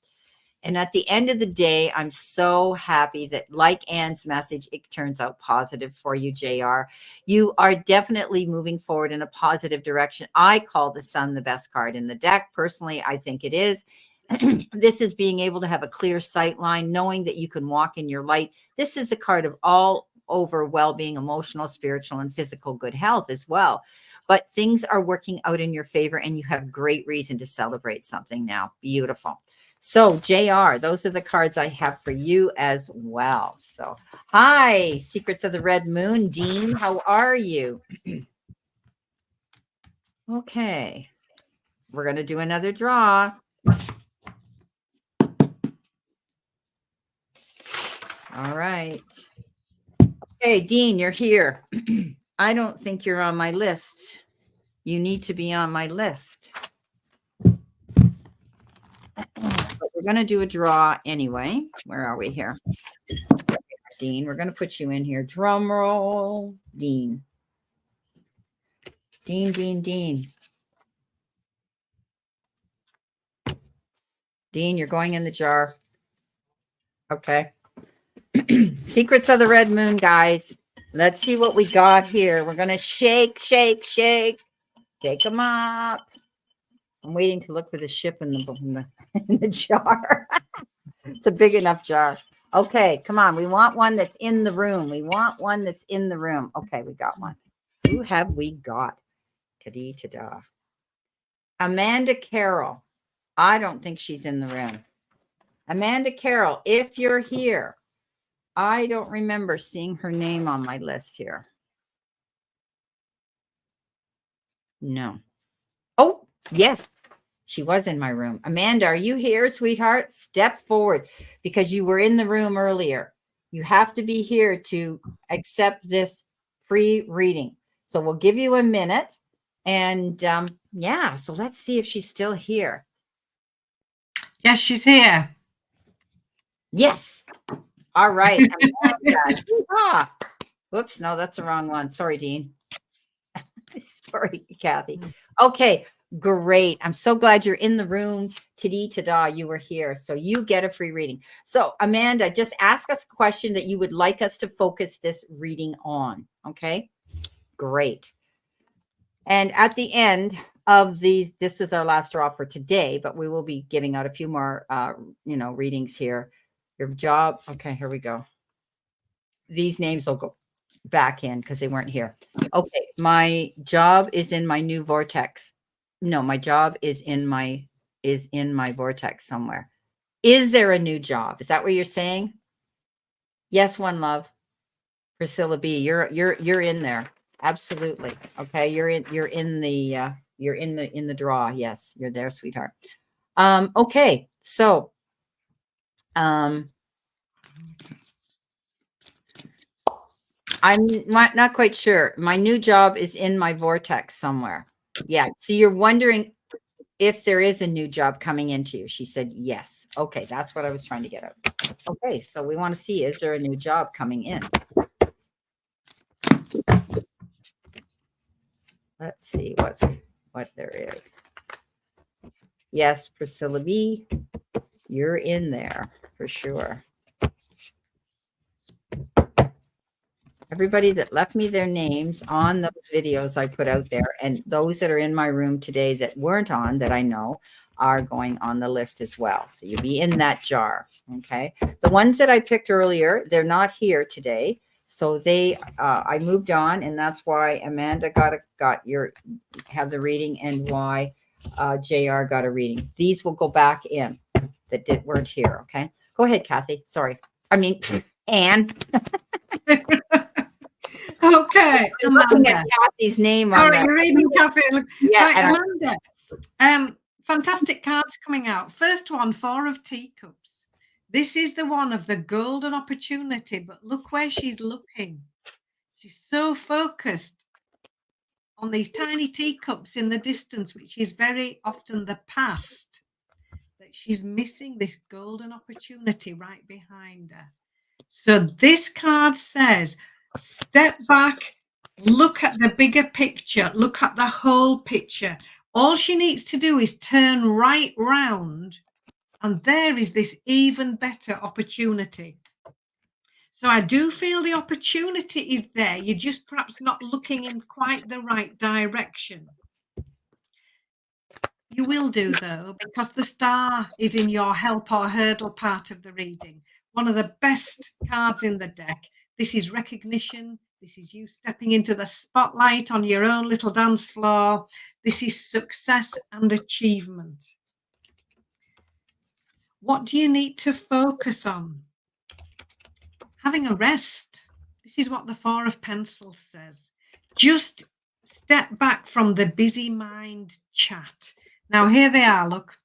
And at the end of the day, I'm so happy that, like Anne's message, it turns out positive for you, JR. You are definitely moving forward in a positive direction. I call the Sun the best card in the deck. Personally, I think it is. This is being able to have a clear sight line, knowing that you can walk in your light. This is a card of all over well-being, emotional, spiritual, and physical good health as well. But things are working out in your favor, and you have great reason to celebrate something now. Beautiful. So, JR, those are the cards I have for you as well. So, hi, Secrets of the Red Moon. Dean, how are you? Okay, we're going to do another draw. All right. Okay, Dean, you're here. I don't think you're on my list. You need to be on my list. But we're going to do a draw anyway. Where are we here? Dean, we're going to put you in here. Drum roll. Dean. Dean, Dean, Dean. Dean, you're going in the jar. Okay. Secrets of the Red Moon, guys. Let's see what we got here. We're going to shake, shake, shake. Shake them up. I'm waiting to look for the ship in the jar. It's a big enough jar. Okay, come on. We want one that's in the room. We want one that's in the room. Okay, we got one. Who have we got? Ta-dee-ta-da. Amanda Carroll. I don't think she's in the room. Amanda Carroll, if you're here, I don't remember seeing her name on my list here. No. Oh, yes. She was in my room. Amanda, are you here, sweetheart? Step forward because you were in the room earlier. You have to be here to accept this free reading. So we'll give you a minute. And yeah, so let's see if she's still here. Yes, she's here. Yes. All right. Amanda. Whoops, no, that's the wrong one. Sorry, Dean. Sorry, Kathy. Okay, great. I'm so glad you're in the room. Ta-da, you were here. So you get a free reading. So Amanda, just ask us a question that you would like us to focus this reading on. Okay, great. And at the end of these, this is our last draw for today, but we will be giving out a few more, readings here. Your job. Okay, here we go. These names will go back in because they weren't here. Okay, my job is in my new vortex. No, my job is in my vortex somewhere. Is there a new job? Is that what you're saying? Yes, one love. Priscilla B, you're in there. Absolutely. Okay, you're in the draw. Yes, you're there, sweetheart. Okay, so I'm not quite sure. My new job is in my vortex somewhere. Yeah. So you're wondering if there is a new job coming into you. She said yes. Okay, that's what I was trying to get at. Okay, so we want to see, is there a new job coming in? Let's see what there is. Yes, Priscilla B, you're in there for sure. Everybody that left me their names on those videos I put out there, and those that are in my room today that weren't on, that I know, are going on the list as well. So you'll be in that jar. Okay. The ones that I picked earlier, they're not here today. So they, I moved on, and that's why Amanda have the reading, and why JR got a reading. These will go back in that weren't here. Okay. Go ahead, Kathy. Sorry. I mean, Anne. Okay, I'm looking at Kathy's name. Sorry, you're reading Kathy. Yeah, right, Amanda. Fantastic cards coming out. First one, 4 of Teacups. This is the one of the golden opportunity, but look where she's looking. She's so focused on these tiny teacups in the distance, which is very often the past, that she's missing this golden opportunity right behind her. So this card says, step back, look at the bigger picture, look at the whole picture. All she needs to do is turn right round, and there is this even better opportunity. So I do feel the opportunity is there. You're just perhaps not looking in quite the right direction. You will do, though, because the star is in your help or hurdle part of the reading. One of the best cards in the deck. This is recognition. This is you stepping into the spotlight on your own little dance floor. This is success and achievement. What do you need to focus on? Having a rest. This is what the 4 of Pencils says. Just step back from the busy mind chat. Now, here they are, look.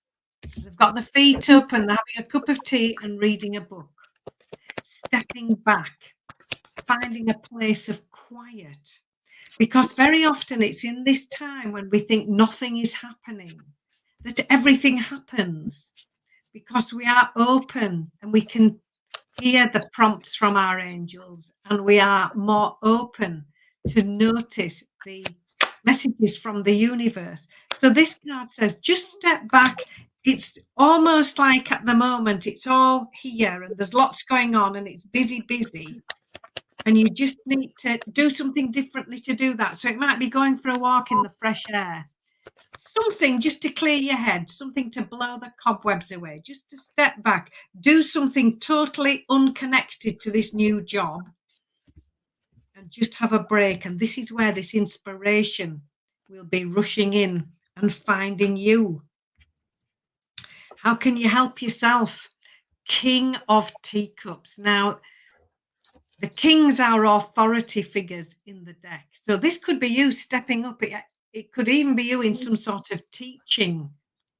They've got the feet up and they're having a cup of tea and reading a book. Stepping back. finding a place of quiet. Because very often it's in this time when we think nothing is happening, that everything happens, because we are open and we can hear the prompts from our angels, and we are more open to notice the messages from the universe. So this card says, just step back. It's almost like at the moment it's all here and there's lots going on and it's busy, busy. And you just need to do something differently to do that. So it might be going for a walk in the fresh air, something just to clear your head, something to blow the cobwebs away, just to step back, do something totally unconnected to this new job and just have a break. And this is where this inspiration will be rushing in and finding you. How can you help yourself? King of Teacups. Now, the kings are authority figures in the deck. So this could be you stepping up. It could even be you in some sort of teaching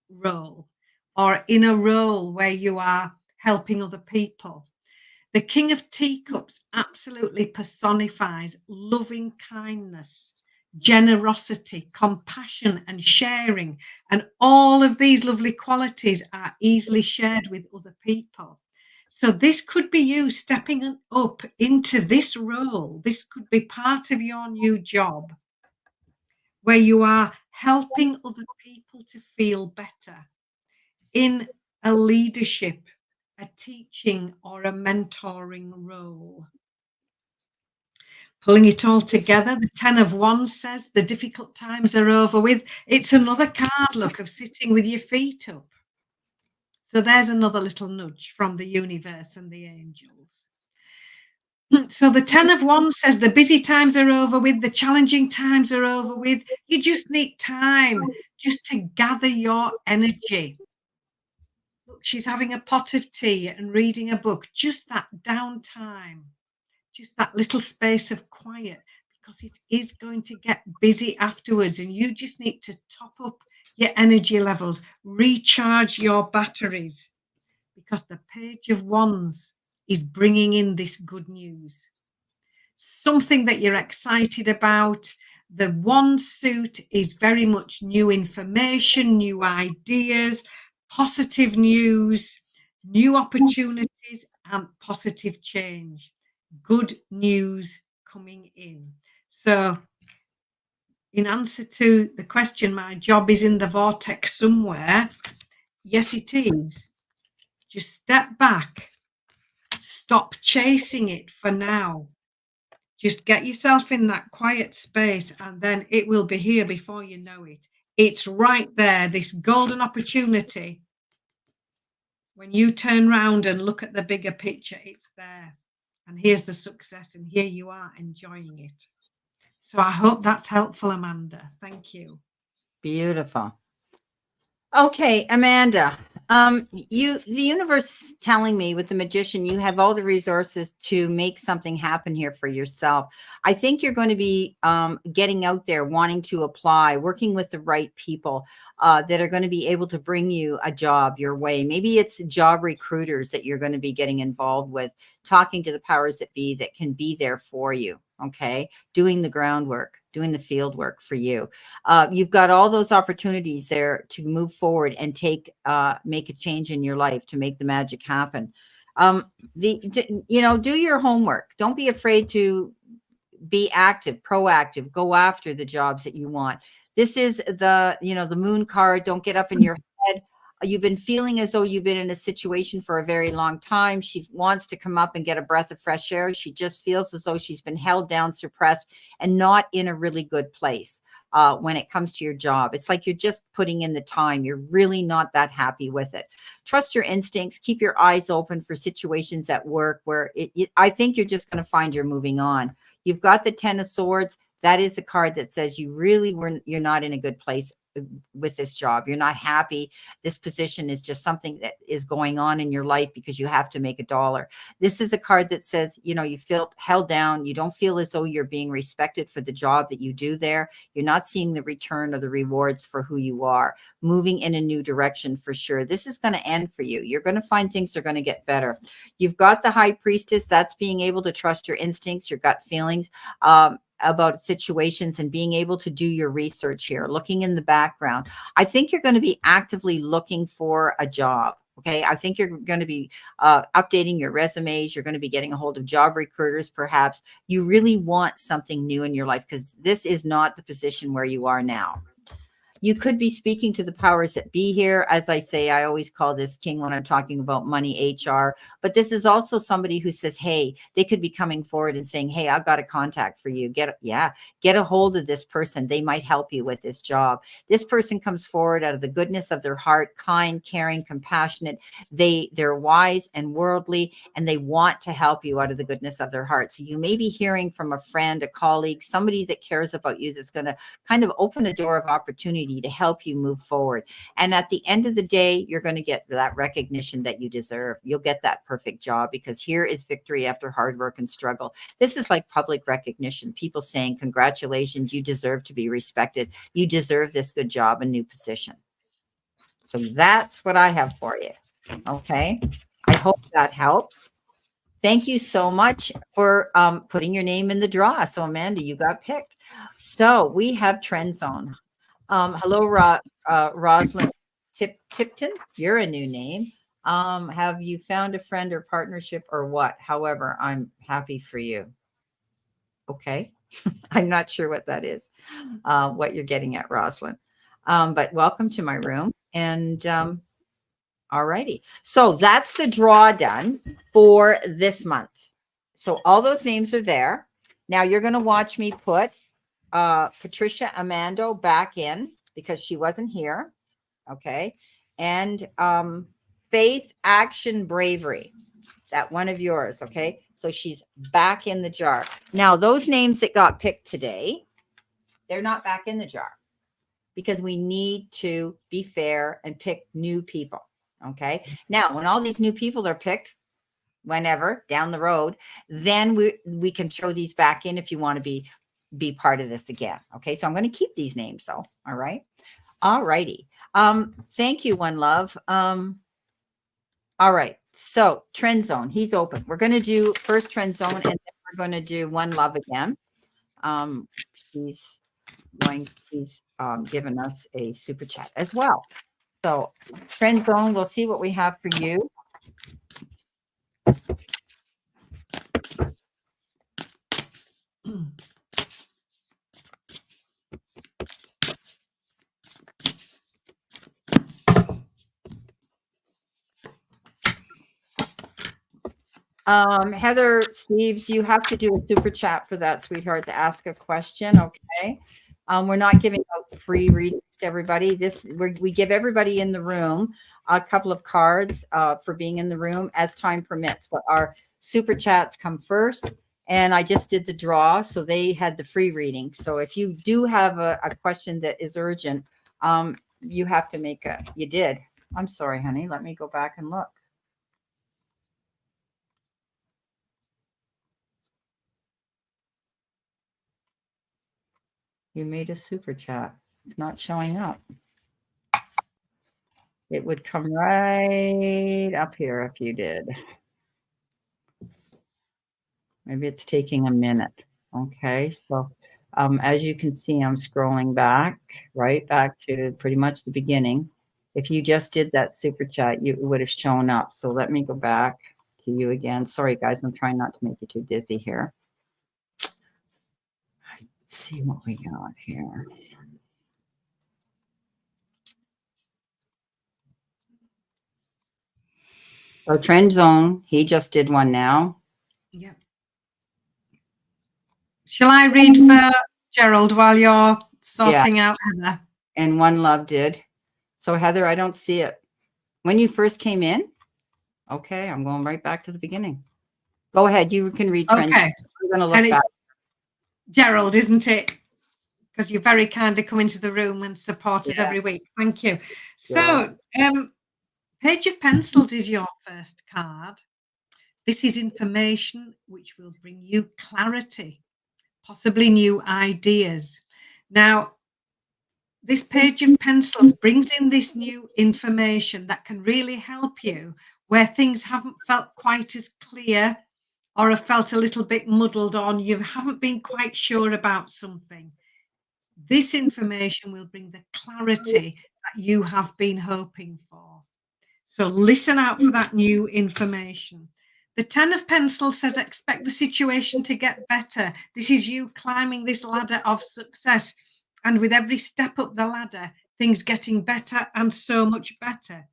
role or in a role where you are helping other people. The King of Teacups absolutely personifies loving kindness, generosity, compassion, and sharing. And all of these lovely qualities are easily shared with other people. So this could be you stepping up into this role. This could be part of your new job where you are helping other people to feel better in a leadership, a teaching, or a mentoring role. Pulling it all together, the 10 of Wands says the difficult times are over with. It's another card, look, of sitting with your feet up. So there's another little nudge from the universe and the angels. So the 10 of Wands says the busy times are over with, the challenging times are over with. You just need time just to gather your energy. Look, she's having a pot of tea and reading a book, just that downtime, just that little space of quiet, because it is going to get busy afterwards and you just need to top up your energy levels, recharge your batteries, because the Page of Wands is bringing in this good news, something that you're excited about. The Wand suit is very much new information, new ideas, positive news, new opportunities, and positive change. Good news coming in. So, in answer to the question, my job is in the vortex somewhere. Yes, it is. Just step back. Stop chasing it for now. Just get yourself in that quiet space and then it will be here before you know it. It's right there, this golden opportunity. When you turn around and look at the bigger picture, it's there. And here's the success, and here you are enjoying it. So I hope that's helpful, Amanda. Thank you. Beautiful. Okay, Amanda. The universe is telling me with the magician, you have all the resources to make something happen here for yourself. I think you're going to be getting out there, wanting to apply, working with the right people that are going to be able to bring you a job your way. Maybe it's job recruiters that you're going to be getting involved with, talking to the powers that be that can be there for you. Okay, doing the groundwork, doing the field work for you. You've got all those opportunities there to move forward and make a change in your life, to make the magic happen. Do your homework. Don't be afraid to be active, proactive, go after the jobs that you want. This is the moon card. Don't get up in your head. You've been feeling as though you've been in a situation for a very long time. She wants to come up and get a breath of fresh air. She just feels as though she's been held down, suppressed, and not in a really good place when it comes to your job. It's like you're just putting in the time. You're really not that happy with it. Trust your instincts. Keep your eyes open for situations at work where I think you're just going to find you're moving on. You've got the 10 of Swords. That is the card that says you're not in a good place with this job. You're not happy. This position is just something that is going on in your life because you have to make a dollar. This is a card that says, you know, you feel held down. You don't feel as though you're being respected for the job that you do there. You're not seeing the return or the rewards for who you are. Moving in a new direction for sure. This is going to end for you. You're going to find things are going to get better. You've got the High Priestess. That's being able to trust your instincts, your gut feelings about situations, and being able to do your research here, looking in the background. I think you're going to be actively looking for a job. Okay. I think you're going to be updating your resumes. You're going to be getting a hold of job recruiters. Perhaps you really want something new in your life, because this is not the position where you are now. You could be speaking to the powers that be here. As I say, I always call this king when I'm talking about money, HR, but this is also somebody who says, hey, they could be coming forward and saying, hey, I've got a contact for you. Get a hold of this person. They might help you with this job. This person comes forward out of the goodness of their heart, kind, caring, compassionate. They're wise and worldly, and they want to help you out of the goodness of their heart. So you may be hearing from a friend, a colleague, somebody that cares about you, that's going to kind of open a door of opportunity to help you move forward. And at the end of the day, you're going to get that recognition that you deserve. You'll get that perfect job, because here is victory after hard work and struggle. This is like public recognition. People saying, congratulations, you deserve to be respected. You deserve this good job and new position. So that's what I have for you. Okay. I hope that helps. Thank you so much for putting your name in the draw. So Amanda, you got picked. So we have Trend Zone. Hello, Rosalind Tipton. You're a new name. Have you found a friend or partnership or what? However, I'm happy for you. Okay. I'm not sure what that is, what you're getting at, Rosalind. But welcome to my room. And all righty. So that's the draw done for this month. So all those names are there. Now you're going to watch me put Patricia Amando back in, because she wasn't here. Okay. And Faith, Action, Bravery, that one of yours. Okay. So she's back in the jar. Now those names that got picked today, they're not back in the jar, because we need to be fair and pick new people. Okay. Now, when all these new people are picked, whenever down the road, then we can throw these back in if you want to be part of this again. Okay. So I'm going to keep these names though. All right. All righty. Thank you, One Love. All right. So Trend Zone, he's open. We're going to do first Trend Zone, and then we're going to do One Love again. He's given us a super chat as well. So Trend Zone, we'll see what we have for you. Heather Steves, you have to do a super chat for that, sweetheart, to ask a question. Okay. We're not giving out free readings to everybody. We give everybody in the room a couple of cards for being in the room as time permits, but our super chats come first. And I just did the draw, so they had the free reading. So if you do have a question that is urgent, you have to you did. I'm sorry, honey. Let me go back and look. You made a super chat. It's not showing up. It would come right up here if you did. Maybe it's taking a minute. Okay, so as you can see, I'm scrolling back, right back to pretty much the beginning. If you just did that super chat, it would have shown up. So let me go back to you again. Sorry, guys, I'm trying not to make you too dizzy here. Let's see what we got here. So Trend Zone, he just did one now. Yeah. Shall I read for Gerald while you're sorting out Heather? And One Love did. So Heather, I don't see it. When you first came in? Okay, I'm going right back to the beginning. Go ahead. You can read Trend. Okay. I'm going to look back. Gerald, isn't it? because you very kindly come into the room and support us Yeah. every week. Thank you. You're So, Page of Pencils is your first card. This is information which will bring you clarity, possibly new ideas. Now, this Page of Pencils brings in this new information that can really help you where things haven't felt quite as clear or have felt a little bit muddled on, you haven't been quite sure about something. This information will bring the clarity that you have been hoping for. So listen out for that new information. The Ten of Pencils says, expect the situation to get better. This is you climbing this ladder of success. And with every step up the ladder, things getting better and so much better.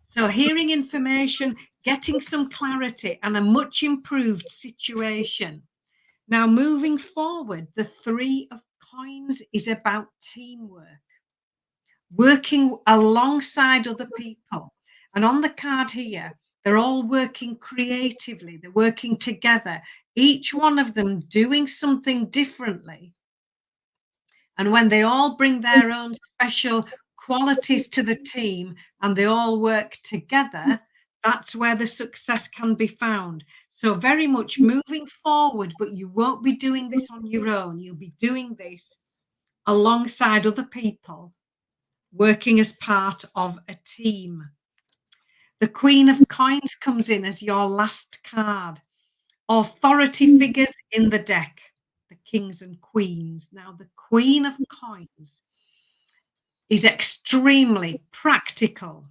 So hearing information, getting some clarity and a much improved situation. Now, moving forward, the Three of Coins is about teamwork, working alongside other people. And on the card here, they're all working creatively. They're working together, each one of them doing something differently. And when they all bring their own special qualities to the team and they all work together, that's where the success can be found. So very much moving forward, but you won't be doing this on your own. You'll be doing this alongside other people, working as part of a team. The Queen of Coins comes in as your last card. Authority figures in the deck, the kings and queens. Now, the Queen of Coins is extremely practical,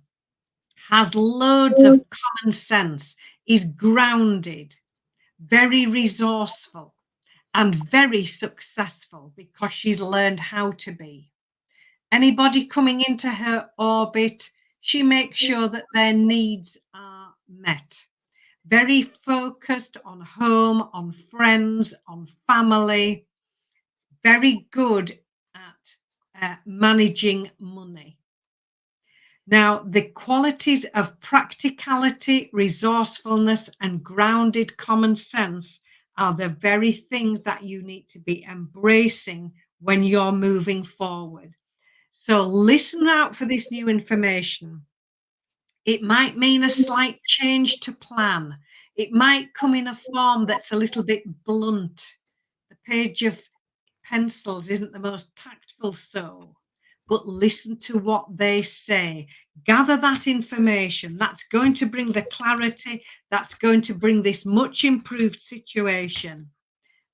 has loads of common sense, is grounded, very resourceful, and very successful because she's learned how to be. Anybody coming into her orbit, she makes sure that their needs are met. Very focused on home, on friends, on family. Very good at managing money. Now, the qualities of practicality, resourcefulness, and grounded common sense are the very things that you need to be embracing when you're moving forward. So listen out for this new information. It might mean a slight change to plan. It might come in a form that's a little bit blunt. The Page of Pencils isn't the most tactful so, but listen to what they say. Gather that information. That's going to bring the clarity. That's going to bring this much improved situation.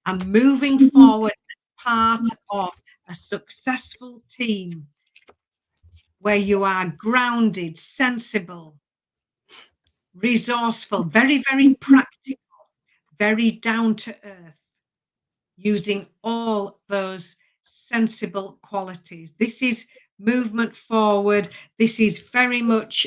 And moving forward as part of a successful team where you are grounded, sensible, resourceful, very, very practical, very down to earth, using all those sensible qualities. This is movement forward. This is very much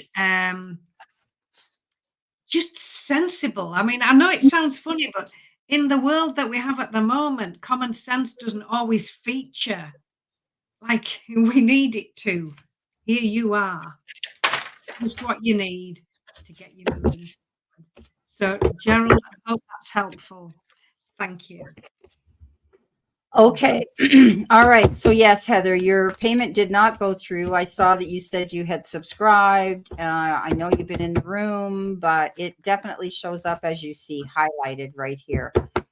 just sensible. I mean, I know it sounds funny, but in the world that we have at the moment, common sense doesn't always feature like we need it to. Here you are, just what you need to get you moving. So, Gerald, I hope that's helpful. Thank you. Okay. All right. So yes, Heather, your payment did not go through. I saw that you said you had subscribed. I know you've been in the room, but it definitely shows up as you see highlighted right here.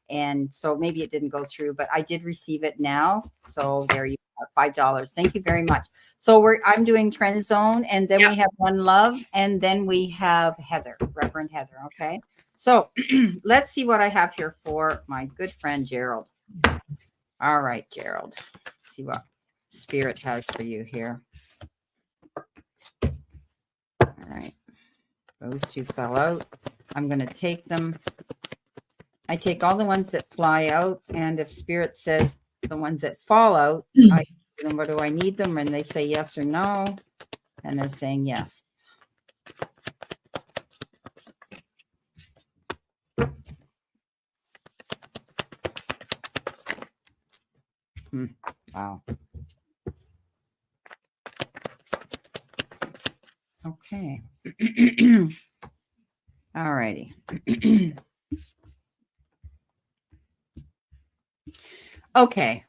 And so maybe it didn't go through, but I did receive it now. So there you are, $5. Thank you very much. So I'm doing Trend Zone, and then we have One Love, and then we have Heather, Reverend Heather. Okay. So let's see what I have here for my good friend Gerald. All right, Gerald. Let's see what Spirit has for you here. All right. Those two fell out. I'm going to take them. I take all the ones that fly out. And if Spirit says the ones that fall out, I ask them, what do I need them? And they say yes or no. And they're saying yes. Wow. Okay. All righty. Okay.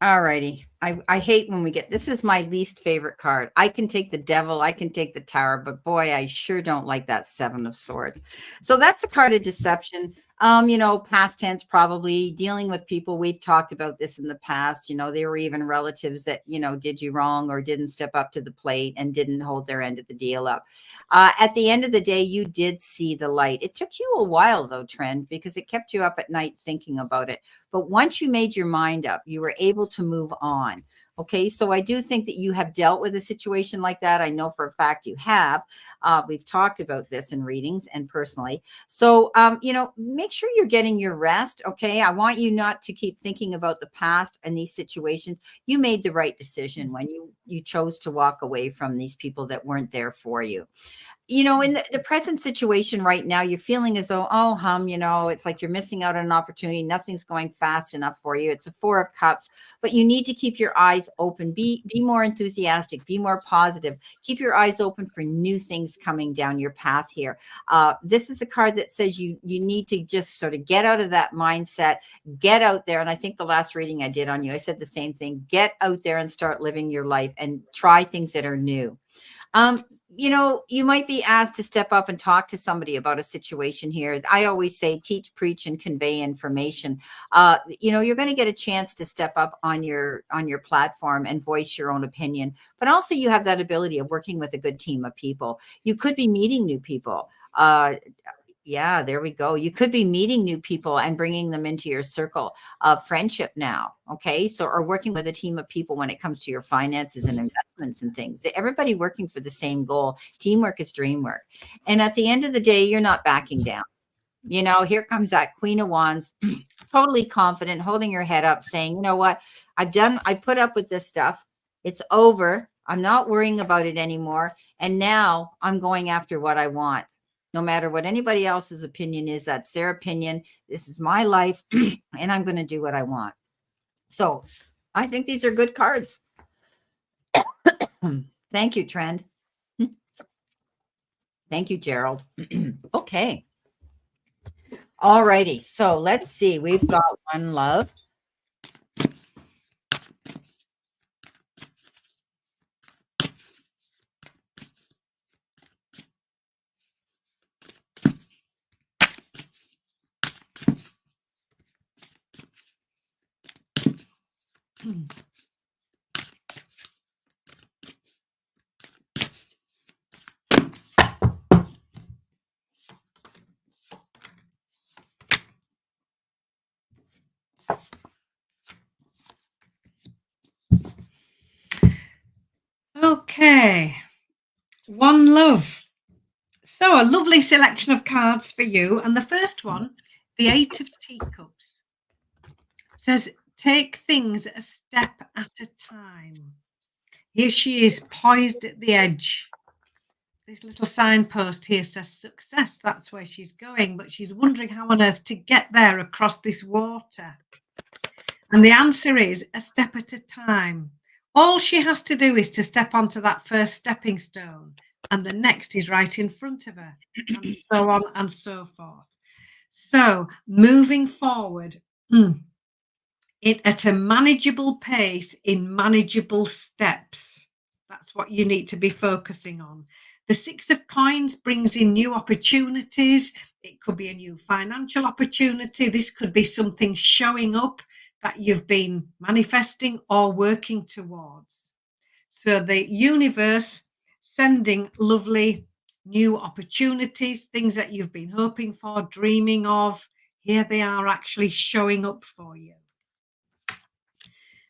All righty. I hate when we get this is my least favorite card. I can take the devil, I can take the tower, but boy, I sure don't like that seven of swords. So that's the card of deception. Past tense, probably dealing with people. We've talked about this in the past. There were even relatives that, did you wrong or didn't step up to the plate and didn't hold their end of the deal up. At the end of the day, you did see the light. It took you a while though, Trend, because it kept you up at night thinking about it. But once you made your mind up, you were able to move on. Okay, so I do think that you have dealt with a situation like that. I know for a fact you have. We've talked about this in readings and personally. So, make sure you're getting your rest. Okay, I want you not to keep thinking about the past and these situations. You made the right decision when you chose to walk away from these people that weren't there for you. In the present situation right now, you're feeling as though, oh, it's like you're missing out on an opportunity. Nothing's going fast enough for you. It's a four of cups, but you need to keep your eyes open. Be more enthusiastic, be more positive. Keep your eyes open for new things coming down your path here. This is a card that says you need to just sort of get out of that mindset, get out there. And I think the last reading I did on you, I said the same thing. Get out there and start living your life and try things that are new. You might be asked to step up and talk to somebody about a situation here. I always say teach, preach, and convey information. You're going to get a chance to step up on your platform and voice your own opinion, but also you have that ability of working with a good team of people. You could be meeting new people. Yeah, there we go. You could be meeting new people and bringing them into your circle of friendship now. Okay. So, or working with a team of people when it comes to your finances and investments and things. Everybody working for the same goal. Teamwork is dream work. And at the end of the day, you're not backing down. Here comes that Queen of Wands, totally confident, holding her head up, saying, you know what? I put up with this stuff. It's over. I'm not worrying about it anymore. And now I'm going after what I want. No matter what anybody else's opinion is, that's their opinion. This is my life, and I'm going to do what I want. So I think these are good cards. Thank you, Trend. Thank you, Gerald. Okay. All righty. So let's see. We've got one love. Okay. One love. So a lovely selection of cards for you. And the first one, the Eight of Teacups, says, take things a step at a time. Here she is, poised at the edge. This little signpost here says success. That's where she's going, but she's wondering how on earth to get there across this water. And the answer is a step at a time. All she has to do is to step onto that first stepping stone, and the next is right in front of her, and so on and so forth. So moving forward at a manageable pace in manageable steps. That's what you need to be focusing on. The Six of Coins brings in new opportunities. It could be a new financial opportunity. This could be something showing up that you've been manifesting or working towards. So the universe sending lovely new opportunities, things that you've been hoping for, dreaming of. Here they are actually showing up for you.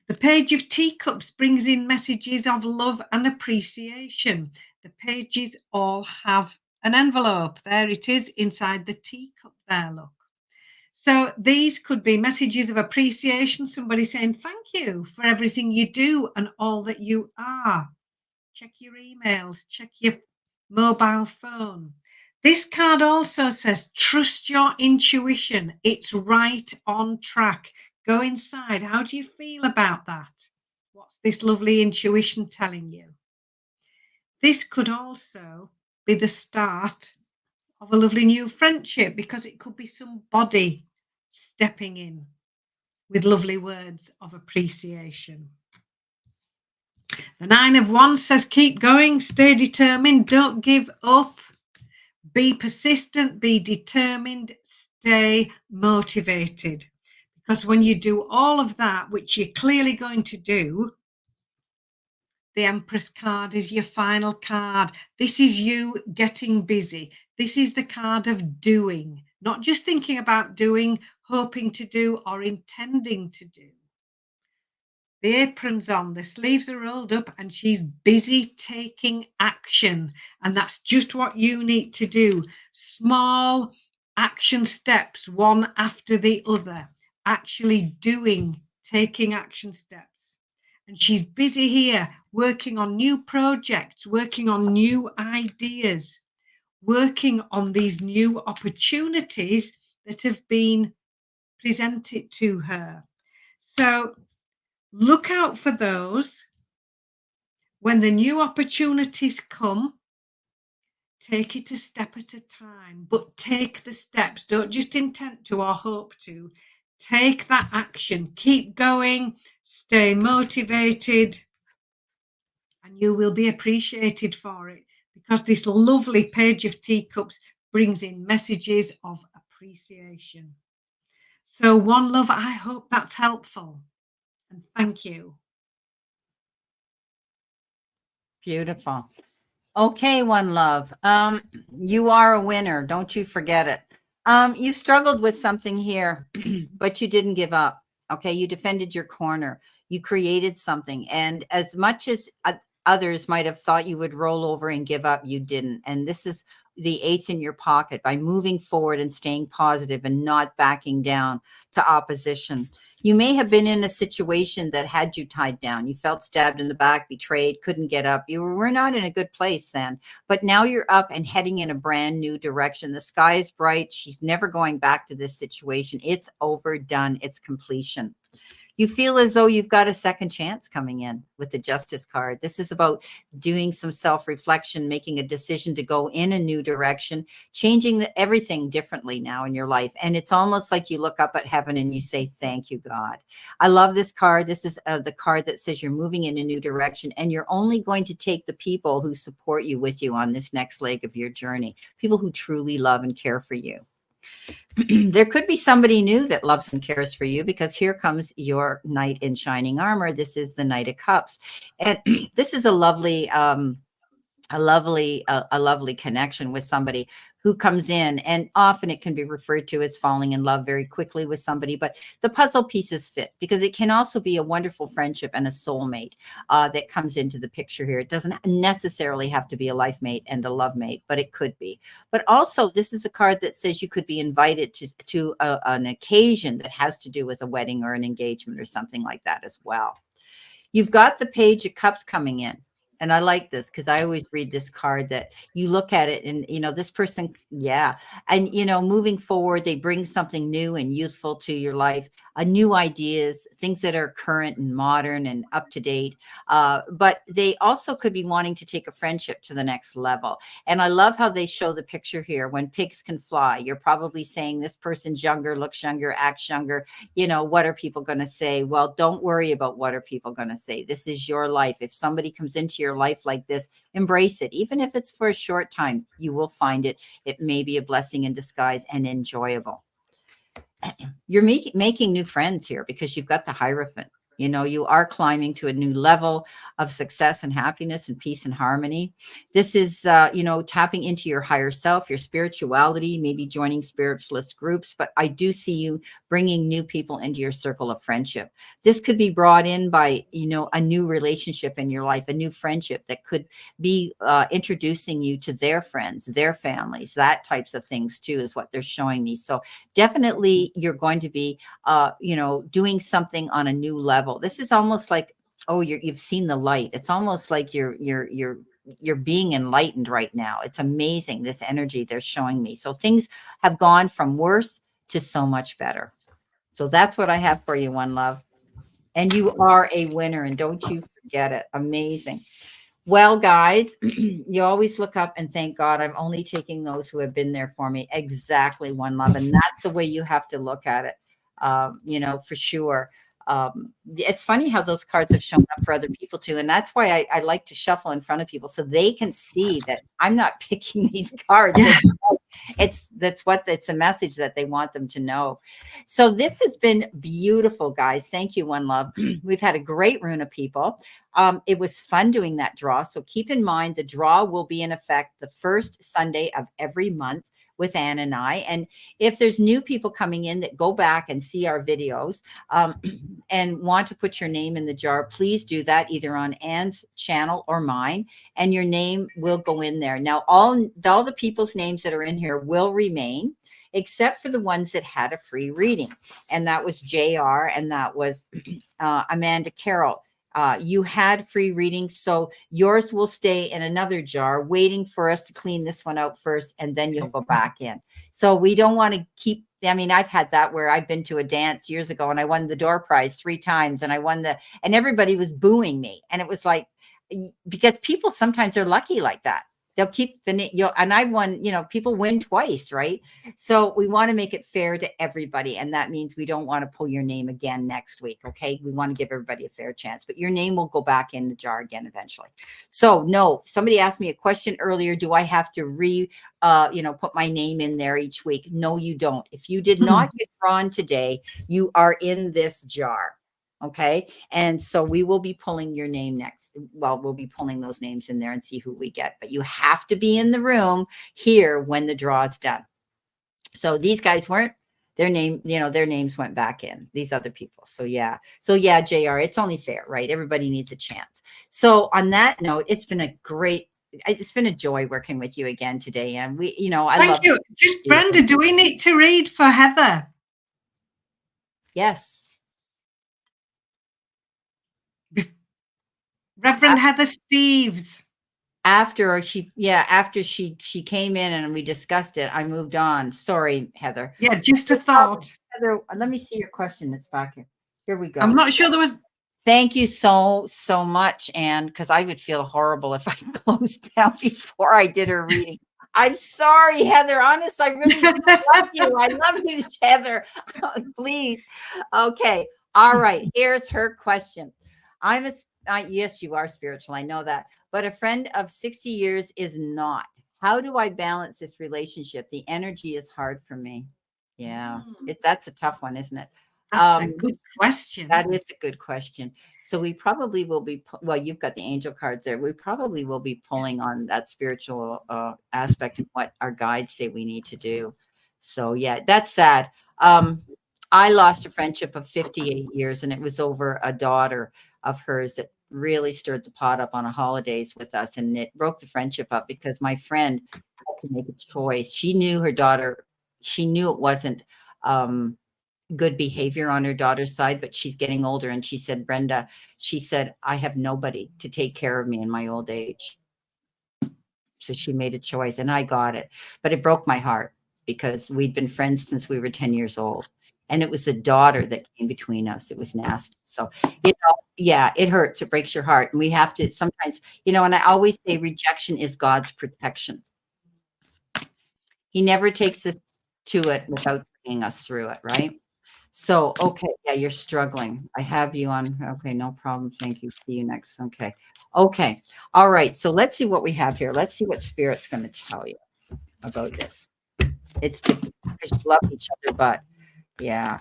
The Page of Teacups brings in messages of love and appreciation. The pages all have an envelope. There it is inside the teacup there, look. So these could be messages of appreciation, somebody saying thank you for everything you do and all that you are. Check your emails, check your mobile phone. This card also says trust your intuition. It's right on track. Go inside. How do you feel about that? What's this lovely intuition telling you? This could also be the start of a lovely new friendship, because it could be somebody stepping in with lovely words of appreciation. The Nine of Wands says, keep going, stay determined, don't give up, be persistent, be determined, stay motivated. Because when you do all of that, which you're clearly going to do, the Empress card is your final card. This is you getting busy. This is the card of doing, not just thinking about doing, hoping to do, or intending to do. The apron's on, the sleeves are rolled up, and she's busy taking action. And that's just what you need to do. Small action steps, one after the other, actually doing, taking action steps. And she's busy here working on new projects, working on new ideas, working on these new opportunities that have been presented to her. So look out for those. When the new opportunities come, take it a step at a time, but take the steps. Don't just intend to or hope to. Take that action. Keep going. Stay motivated. And you will be appreciated for it, because this lovely Page of Teacups brings in messages of appreciation. So, one love, I hope that's helpful. And thank you. Beautiful. Okay, one love. You are a winner. Don't you forget it. You struggled with something here, but you didn't give up. Okay, you defended your corner. You created something, and as much as others might have thought you would roll over and give up, you didn't. And this is the ace in your pocket by moving forward and staying positive and not backing down to opposition. You may have been in a situation that had you tied down. You felt stabbed in the back, betrayed, couldn't get up. You were not in a good place then. But now you're up and heading in a brand new direction. The sky is bright. She's never going back to this situation. It's overdone. It's completion. You feel as though you've got a second chance coming in with the Justice card. This is about doing some self-reflection, making a decision to go in a new direction, changing everything differently now in your life. And it's almost like you look up at heaven and you say, thank you, God. I love this card. This is the card that says you're moving in a new direction, and you're only going to take the people who support you with you on this next leg of your journey, people who truly love and care for you. There could be somebody new that loves and cares for you, because here comes your knight in shining armor. This is the Knight of Cups. And this is a lovely connection with somebody who comes in, and often it can be referred to as falling in love very quickly with somebody, but the puzzle pieces fit, because it can also be a wonderful friendship and a soulmate that comes into the picture here. It doesn't necessarily have to be a life mate and a love mate, but it could be. But also, this is a card that says you could be invited to an occasion that has to do with a wedding or an engagement or something like that as well. You've got the Page of Cups coming in. And I like this, because I always read this card that you look at it and, this person, yeah. And, moving forward, they bring something new and useful to your life, new ideas, things that are current and modern and up to date. But they also could be wanting to take a friendship to the next level. And I love how they show the picture here. When pigs can fly, you're probably saying this person's younger, looks younger, acts younger. What are people going to say? Well, don't worry about what are people going to say. This is your life. If somebody comes into your life like this, embrace it. Even if it's for a short time, you will find it. It may be a blessing in disguise and enjoyable. You're making new friends here, because you've got the Hierophant. You are climbing to a new level of success and happiness and peace and harmony. This is, tapping into your higher self, your spirituality, maybe joining spiritualist groups. But I do see you bringing new people into your circle of friendship. This could be brought in by, a new relationship in your life, a new friendship that could be introducing you to their friends, their families, that types of things too, is what they're showing me. So definitely you're going to be, doing something on a new level. This is almost like, oh, you've seen the light. It's almost like you're being enlightened right now. It's amazing, this energy they're showing me. So things have gone from worse to so much better. So that's what I have for you, one love. And you are a winner, and don't you forget it. Amazing. Well, guys, you always look up and thank God. I'm only taking those who have been there for me. Exactly, one love. And that's the way you have to look at it. you know, for sure. It's funny how those cards have shown up for other people too. And that's why I like to shuffle in front of people so they can see that I'm not picking these cards. Yeah. It's a message that they want them to know. So this has been beautiful, guys. Thank you, One Love. We've had a great rune of people. It was fun doing that draw. So keep in mind the draw will be in effect the first Sunday of every month with Anne and I. And if there's new people coming in that go back and see our videos and want to put your name in the jar, please do that either on Anne's channel or mine, and your name will go in there. Now, all the people's names that are in here will remain, except for the ones that had a free reading. And that was JR, and that was Amanda Carroll. You had free readings, so yours will stay in another jar waiting for us to clean this one out first, and then you'll go back in. So we don't want to keep, I mean, I've had that where I've been to a dance years ago and I won the door prize 3 times and and everybody was booing me. And it was like, because people sometimes are lucky like that. They'll keep the name, and I won, you know, people win twice, right? So we want to make it fair to everybody. And that means we don't want to pull your name again next week. Okay. We want to give everybody a fair chance, but your name will go back in the jar again eventually. So no, somebody asked me a question earlier. Do I have to put my name in there each week? No, you don't. If you did not get drawn today, you are in this jar. Okay. And so we will be pulling your name next. Well, we'll be pulling those names in there and see who we get, but you have to be in the room here when the draw is done. So these guys weren't, their names went back in, these other people. So yeah, JR, it's only fair, right? Everybody needs a chance. So on that note, it's been a joy working with you again today. And Thank you. Just Brenda, do we need to read for Heather? Yes. Reverend Heather Steves. After she came in and we discussed it, I moved on. Sorry, Heather. Yeah, just a thought. Heather, let me see your question. It's back here. Here we go. I'm not sure there was. Thank you so much, Anne, because I would feel horrible if I closed down before I did her reading. I'm sorry, Heather. Honest, I really love you. I love you, Heather. Please. Okay. All right. Here's her question. Yes, you are spiritual. I know that. But a friend of 60 years is not. How do I balance this relationship? The energy is hard for me. Yeah, that's a tough one, isn't it? That's a good question. That is a good question. So we probably will be, well, you've got the angel cards there. We probably will be pulling on that spiritual aspect and what our guides say we need to do. So yeah, that's sad. I lost a friendship of 58 years, and it was over a daughter of hers that really stirred the pot up on a holidays with us, and it broke the friendship up because my friend had to make a choice. She knew her daughter, she knew it wasn't good behavior on her daughter's side, but she's getting older, and she said, Brenda, she said, I have nobody to take care of me in my old age. So she made a choice, and I got it, but it broke my heart because we'd been friends since we were 10 years old. And it was the daughter that came between us. It was nasty. So, yeah, it hurts. It breaks your heart. And we have to sometimes, and I always say rejection is God's protection. He never takes us to it without bringing us through it, right? So, okay, yeah, you're struggling. I have you on. Okay, no problem. Thank you. See you next. Okay. All right. So let's see what we have here. Let's see what Spirit's going to tell you about this. It's difficult because you love each other, but yeah.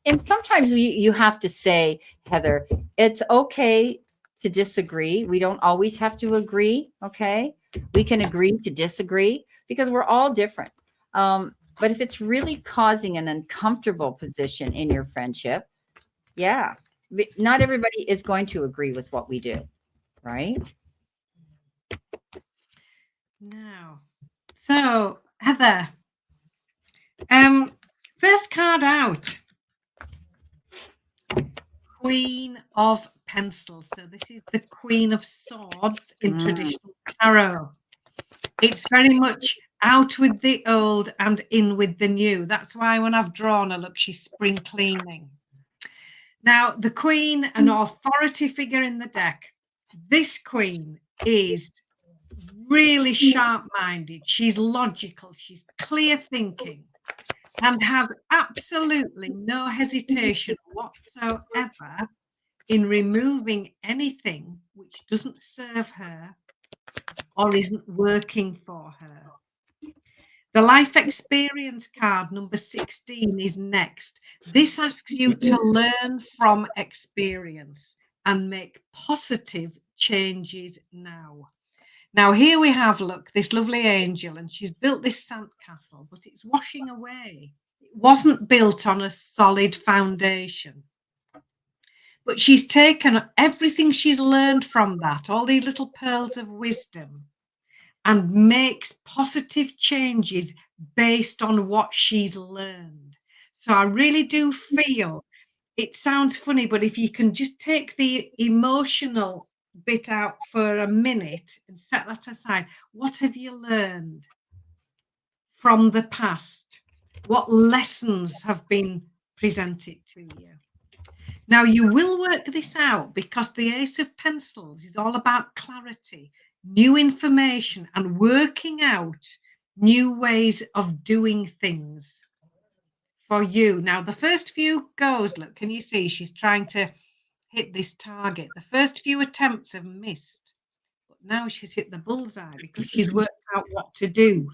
And sometimes you have to say, Heather, it's okay to disagree. We don't always have to agree. Okay. We can agree to disagree because we're all different. But if it's really causing an uncomfortable position in your friendship, yeah, not everybody is going to agree with what we do. Right. No. So, Heather, first card out, Queen of Pencils. So this is the Queen of Swords in traditional tarot. It's very much out with the old and in with the new. That's why when I've drawn her, look, she's spring cleaning. Now, the Queen, an authority figure in the deck. This Queen is really sharp-minded. She's logical. She's clear thinking. and has absolutely no hesitation whatsoever in removing anything which doesn't serve her or isn't working for her. The life experience card number 16 is next. This asks you to learn from experience and make positive changes now. Now, here we have, look, this lovely angel, and she's built this sandcastle, but it's washing away. It wasn't built on a solid foundation. But she's taken everything she's learned from that, all these little pearls of wisdom, and makes positive changes based on what she's learned. So I really do feel, it sounds funny, but if you can just take the emotional bit out for a minute and set that aside, what have you learned from the past? What lessons have been presented to you? Now, you will work this out because the Ace of Pencils is all about clarity, new information, and working out new ways of doing things for you. Now, the first few goes, look, can you see she's trying to hit this target? The first few attempts have missed, but now she's hit the bullseye because she's worked out what to do.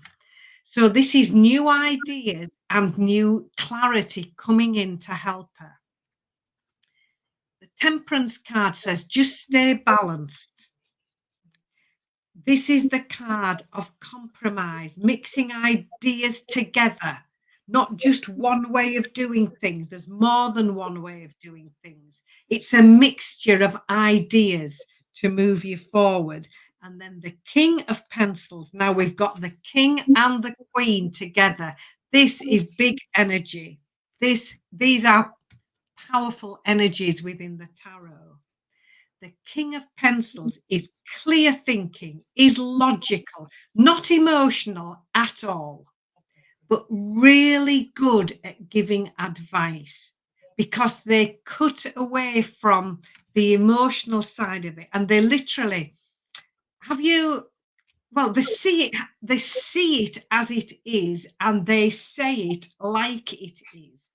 So this is new ideas and new clarity coming in to help her. The Temperance card says, just stay balanced. This is the card of compromise, mixing ideas together, not just one way of doing things. There's more than one way of doing things. It's a mixture of ideas to move you forward. And then the King of Pencils. Now we've got the King and the Queen together. This is big energy. These are powerful energies within the tarot. The King of Pencils is clear thinking, is logical, not emotional at all, but really good at giving advice because they cut away from the emotional side of it, and they literally they see it as it is, and they say it like it is.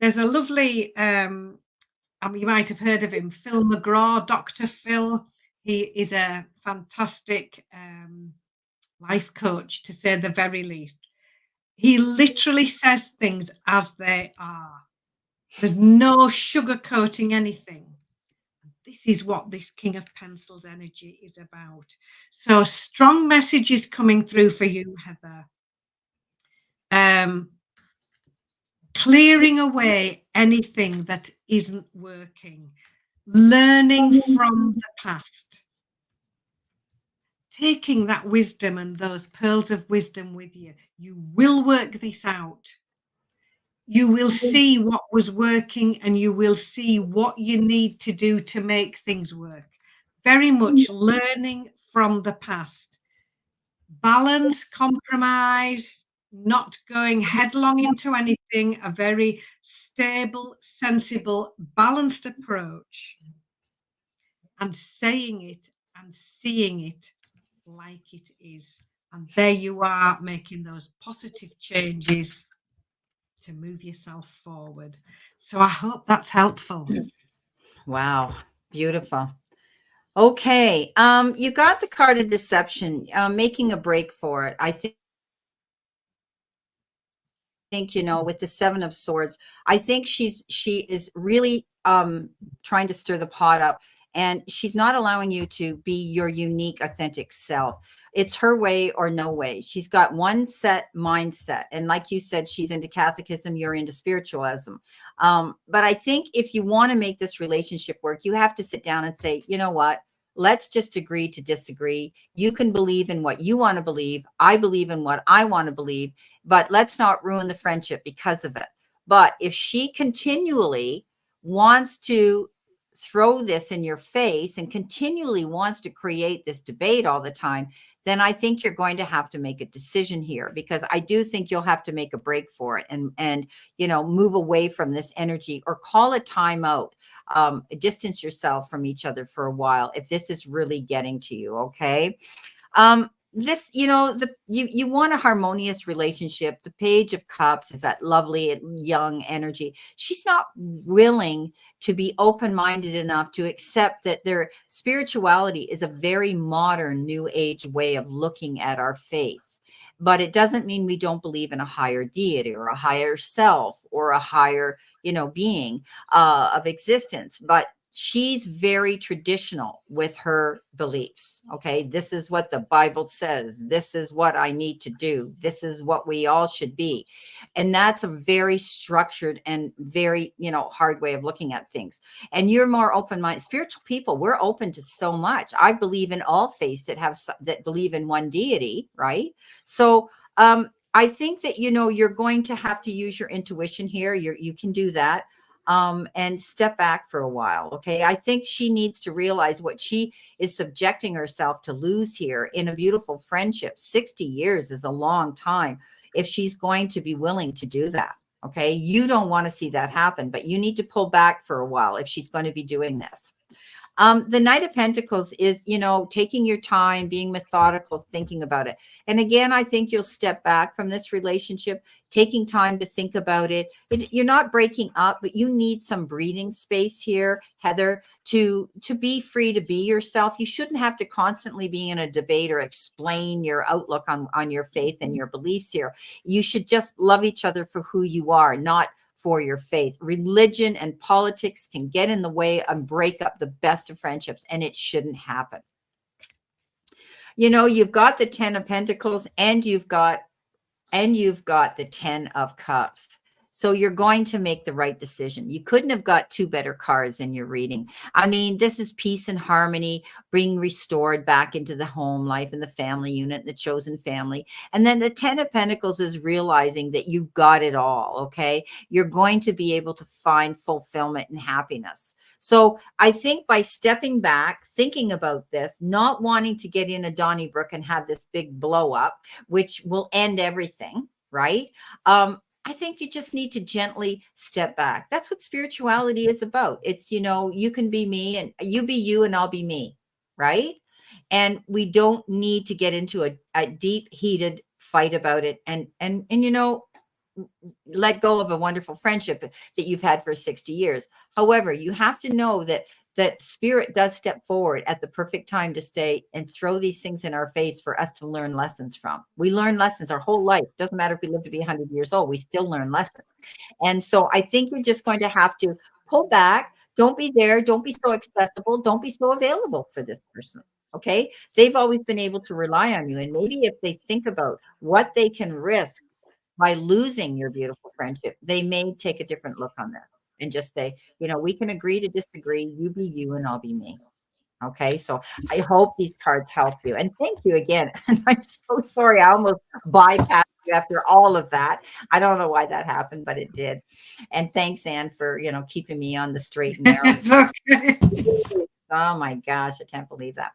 There's a lovely you might have heard of him, Phil McGraw, Dr. Phil. He is a fantastic life coach, to say the very least. He literally says things as they are. There's no sugarcoating anything. This is what this King of Pencils energy is about. So strong messages coming through for you, Heather. Clearing away anything that isn't working, learning from the past, taking that wisdom and those pearls of wisdom with you. You will work this out. You will see what was working, and you will see what you need to do to make things work. Very much learning from the past. Balance, compromise, not going headlong into anything, a very stable, sensible, balanced approach, and saying it and seeing it like it is. And there you are, making those positive changes to move yourself forward. So I hope that's helpful. Wow, beautiful. Okay, you got the card of deception, making a break for it. I think, with the Seven of Swords, I think she is really trying to stir the pot up, and she's not allowing you to be your unique, authentic self. It's her way or no way. She's got one set mindset, and like you said, she's into Catholicism, you're into spiritualism. But I think if you want to make this relationship work, you have to sit down and say, you know what? Let's just agree to disagree. You can believe in what you want to believe. I believe in what I want to believe, but let's not ruin the friendship because of it. But if she continually wants to throw this in your face and continually wants to create this debate all the time, then I think you're going to have to make a decision here, because I do think you'll have to make a break for it and move away from this energy, or call a timeout. Distance yourself from each other for a while if this is really getting to you. Okay. this, you want a harmonious relationship. The Page of Cups is that lovely young energy. She's not willing to be open-minded enough to accept that their spirituality is a very modern new age way of looking at our faith. But it doesn't mean we don't believe in a higher deity or a higher self or a higher, being of existence. But she's very traditional with her beliefs. Okay. This is what the Bible says. This is what I need to do. This is what we all should be. And that's a very structured and very, hard way of looking at things. And you're more open-minded. Spiritual people, we're open to so much. I believe in all faiths that believe in one deity, right? So, I think that, you're going to have to use your intuition here. You can do that. And step back for a while. Okay. I think she needs to realize what she is subjecting herself to lose here in a beautiful friendship. 60 years is a long time if she's going to be willing to do that. Okay. You don't want to see that happen, but you need to pull back for a while if she's going to be doing this. The Knight of Pentacles is, taking your time, being methodical, thinking about it. And again, I think you'll step back from this relationship, taking time to think about it. You're not breaking up, but you need some breathing space here, Heather, to be free to be yourself. You shouldn't have to constantly be in a debate or explain your outlook on your faith and your beliefs here. You should just love each other for who you are, not for your faith. Religion and politics can get in the way and break up the best of friendships, and it shouldn't happen. You've got the 10 of Pentacles and you've got the 10 of Cups. So you're going to make the right decision. You couldn't have got two better cards in your reading. I mean, this is peace and harmony, being restored back into the home life and the family unit, the chosen family. And then the 10 of Pentacles is realizing that you got it all, okay? You're going to be able to find fulfillment and happiness. So I think by stepping back, thinking about this, not wanting to get in a Donnybrook and have this big blow up, which will end everything, right? I think you just need to gently step back. That's what spirituality is about. It's, you can be me and you be you and I'll be me, right? And we don't need to get into a deep, heated fight about it and let go of a wonderful friendship that you've had for 60 years. However, you have to know that spirit does step forward at the perfect time to stay and throw these things in our face for us to learn lessons from. We learn lessons our whole life. Doesn't matter if we live to be 100 years old, we still learn lessons. And so I think you're just going to have to pull back. Don't be there. Don't be so accessible. Don't be so available for this person. Okay. They've always been able to rely on you. And maybe if they think about what they can risk by losing your beautiful friendship, they may take a different look on this and just say, we can agree to disagree. You be you and I'll be me. Okay. So I hope these cards help you. And thank you again. And I'm so sorry. I almost bypassed you after all of that. I don't know why that happened, but it did. And thanks, Anne, for, keeping me on the straight and narrow. It's okay. Oh my gosh. I can't believe that.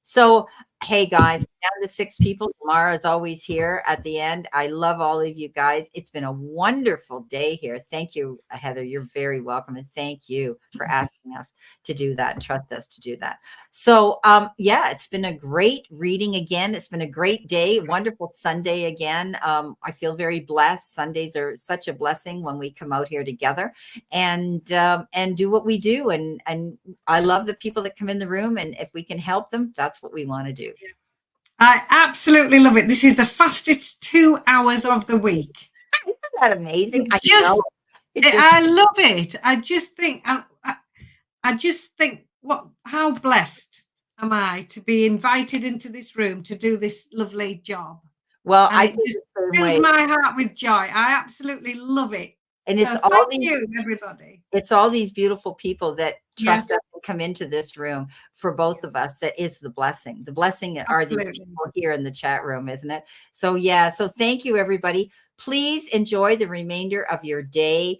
So, hey guys, we're down to 6 people. Tamara is always here at the end. I love all of you guys. It's been a wonderful day here. Thank you, Heather. You're very welcome. And thank you for asking us to do that and trust us to do that. So, yeah, it's been a great reading again. It's been a great day. Wonderful Sunday again. I feel very blessed. Sundays are such a blessing when we come out here together and do what we do. And I love the people that come in the room. And if we can help them, that's what we want to do. I absolutely love it. This is the fastest 2 hours of the week. Isn't that amazing? I love it. I just think, how blessed am I to be invited into this room to do this lovely job. Well, and it just fills my heart with joy. I absolutely love it. And it's thank you, everybody. It's all these beautiful people that trust us to come into this room for both of us. That is the blessing. The blessing are the people here in the chat room, isn't it? So yeah. So thank you, everybody. Please enjoy the remainder of your day.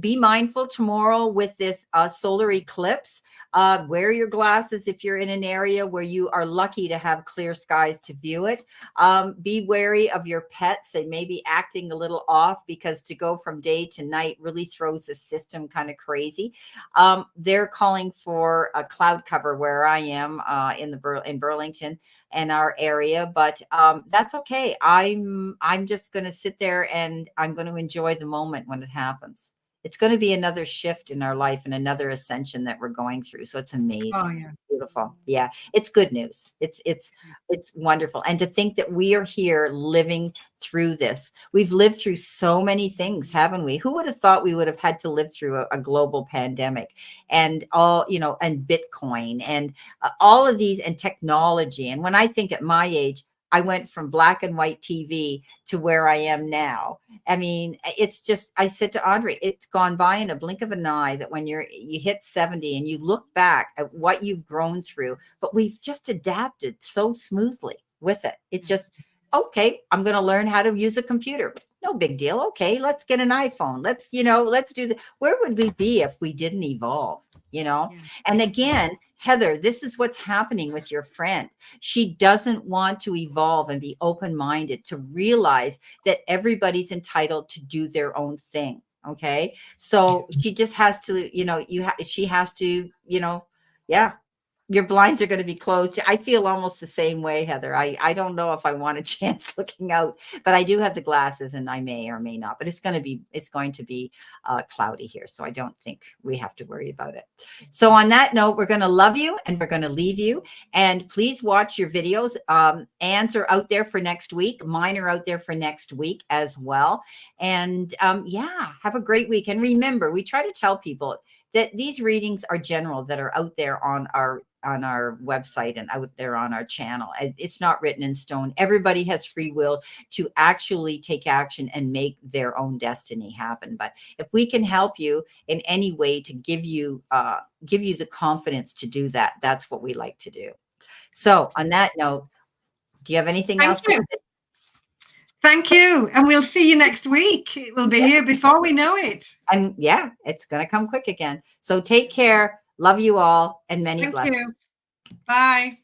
Be mindful tomorrow with this solar eclipse. Wear your glasses if you're in an area where you are lucky to have clear skies to view it. Be wary of your pets. They may be acting a little off because to go from day to night really throws the system kind of crazy. they're calling for a cloud cover where I am in Burlington and our area, but that's okay. I'm just going to sit there and I'm going to enjoy the moment when it happens. It's going to be another shift in our life and another ascension that we're going through. So it's Oh, amazing. yeah. Beautiful. Yeah. It's good news. It's wonderful. And to think that we are here living through this. We've lived through so many things, haven't we? Who would have thought we would have had to live through a global pandemic and all, and Bitcoin and all of these and technology. And when I think at my age, I went from black and white TV to where I am now. I mean, it's just, I said to Andre, it's gone by in a blink of an eye that when you hit 70 and you look back at what you've grown through, but we've just adapted so smoothly with it. It just, okay, I'm going to learn how to use a computer. No big deal. Okay, let's get an iPhone. Let's do the, where would we be if we didn't evolve, Yeah. And again, Heather, this is what's happening with your friend. She doesn't want to evolve and be open-minded to realize that everybody's entitled to do their own thing. Okay. So she just has to, she has to, yeah, your blinds are going to be closed. I feel almost the same way, Heather. I don't know if I want a chance looking out, but I do have the glasses and I may or may not, but it's going to be cloudy here. So I don't think we have to worry about it. So on that note, we're going to love you and we're going to leave you, and please watch your videos. Anne's are out there for next week. Mine are out there for next week as well. And yeah, have a great week. And remember, we try to tell people that these readings are general, that are out there on our website and out there on our channel. It's not written in stone. Everybody has free will to actually take action and make their own destiny happen. But if we can help you in any way to give you the confidence to do that, that's what we like to do. So on that note, do you have anything Thank else? you. Thank you. And we'll see you next week. It will be here before we know it. And yeah, it's going to come quick again. So take care. Love you all and many blessings. Thank you. Bye.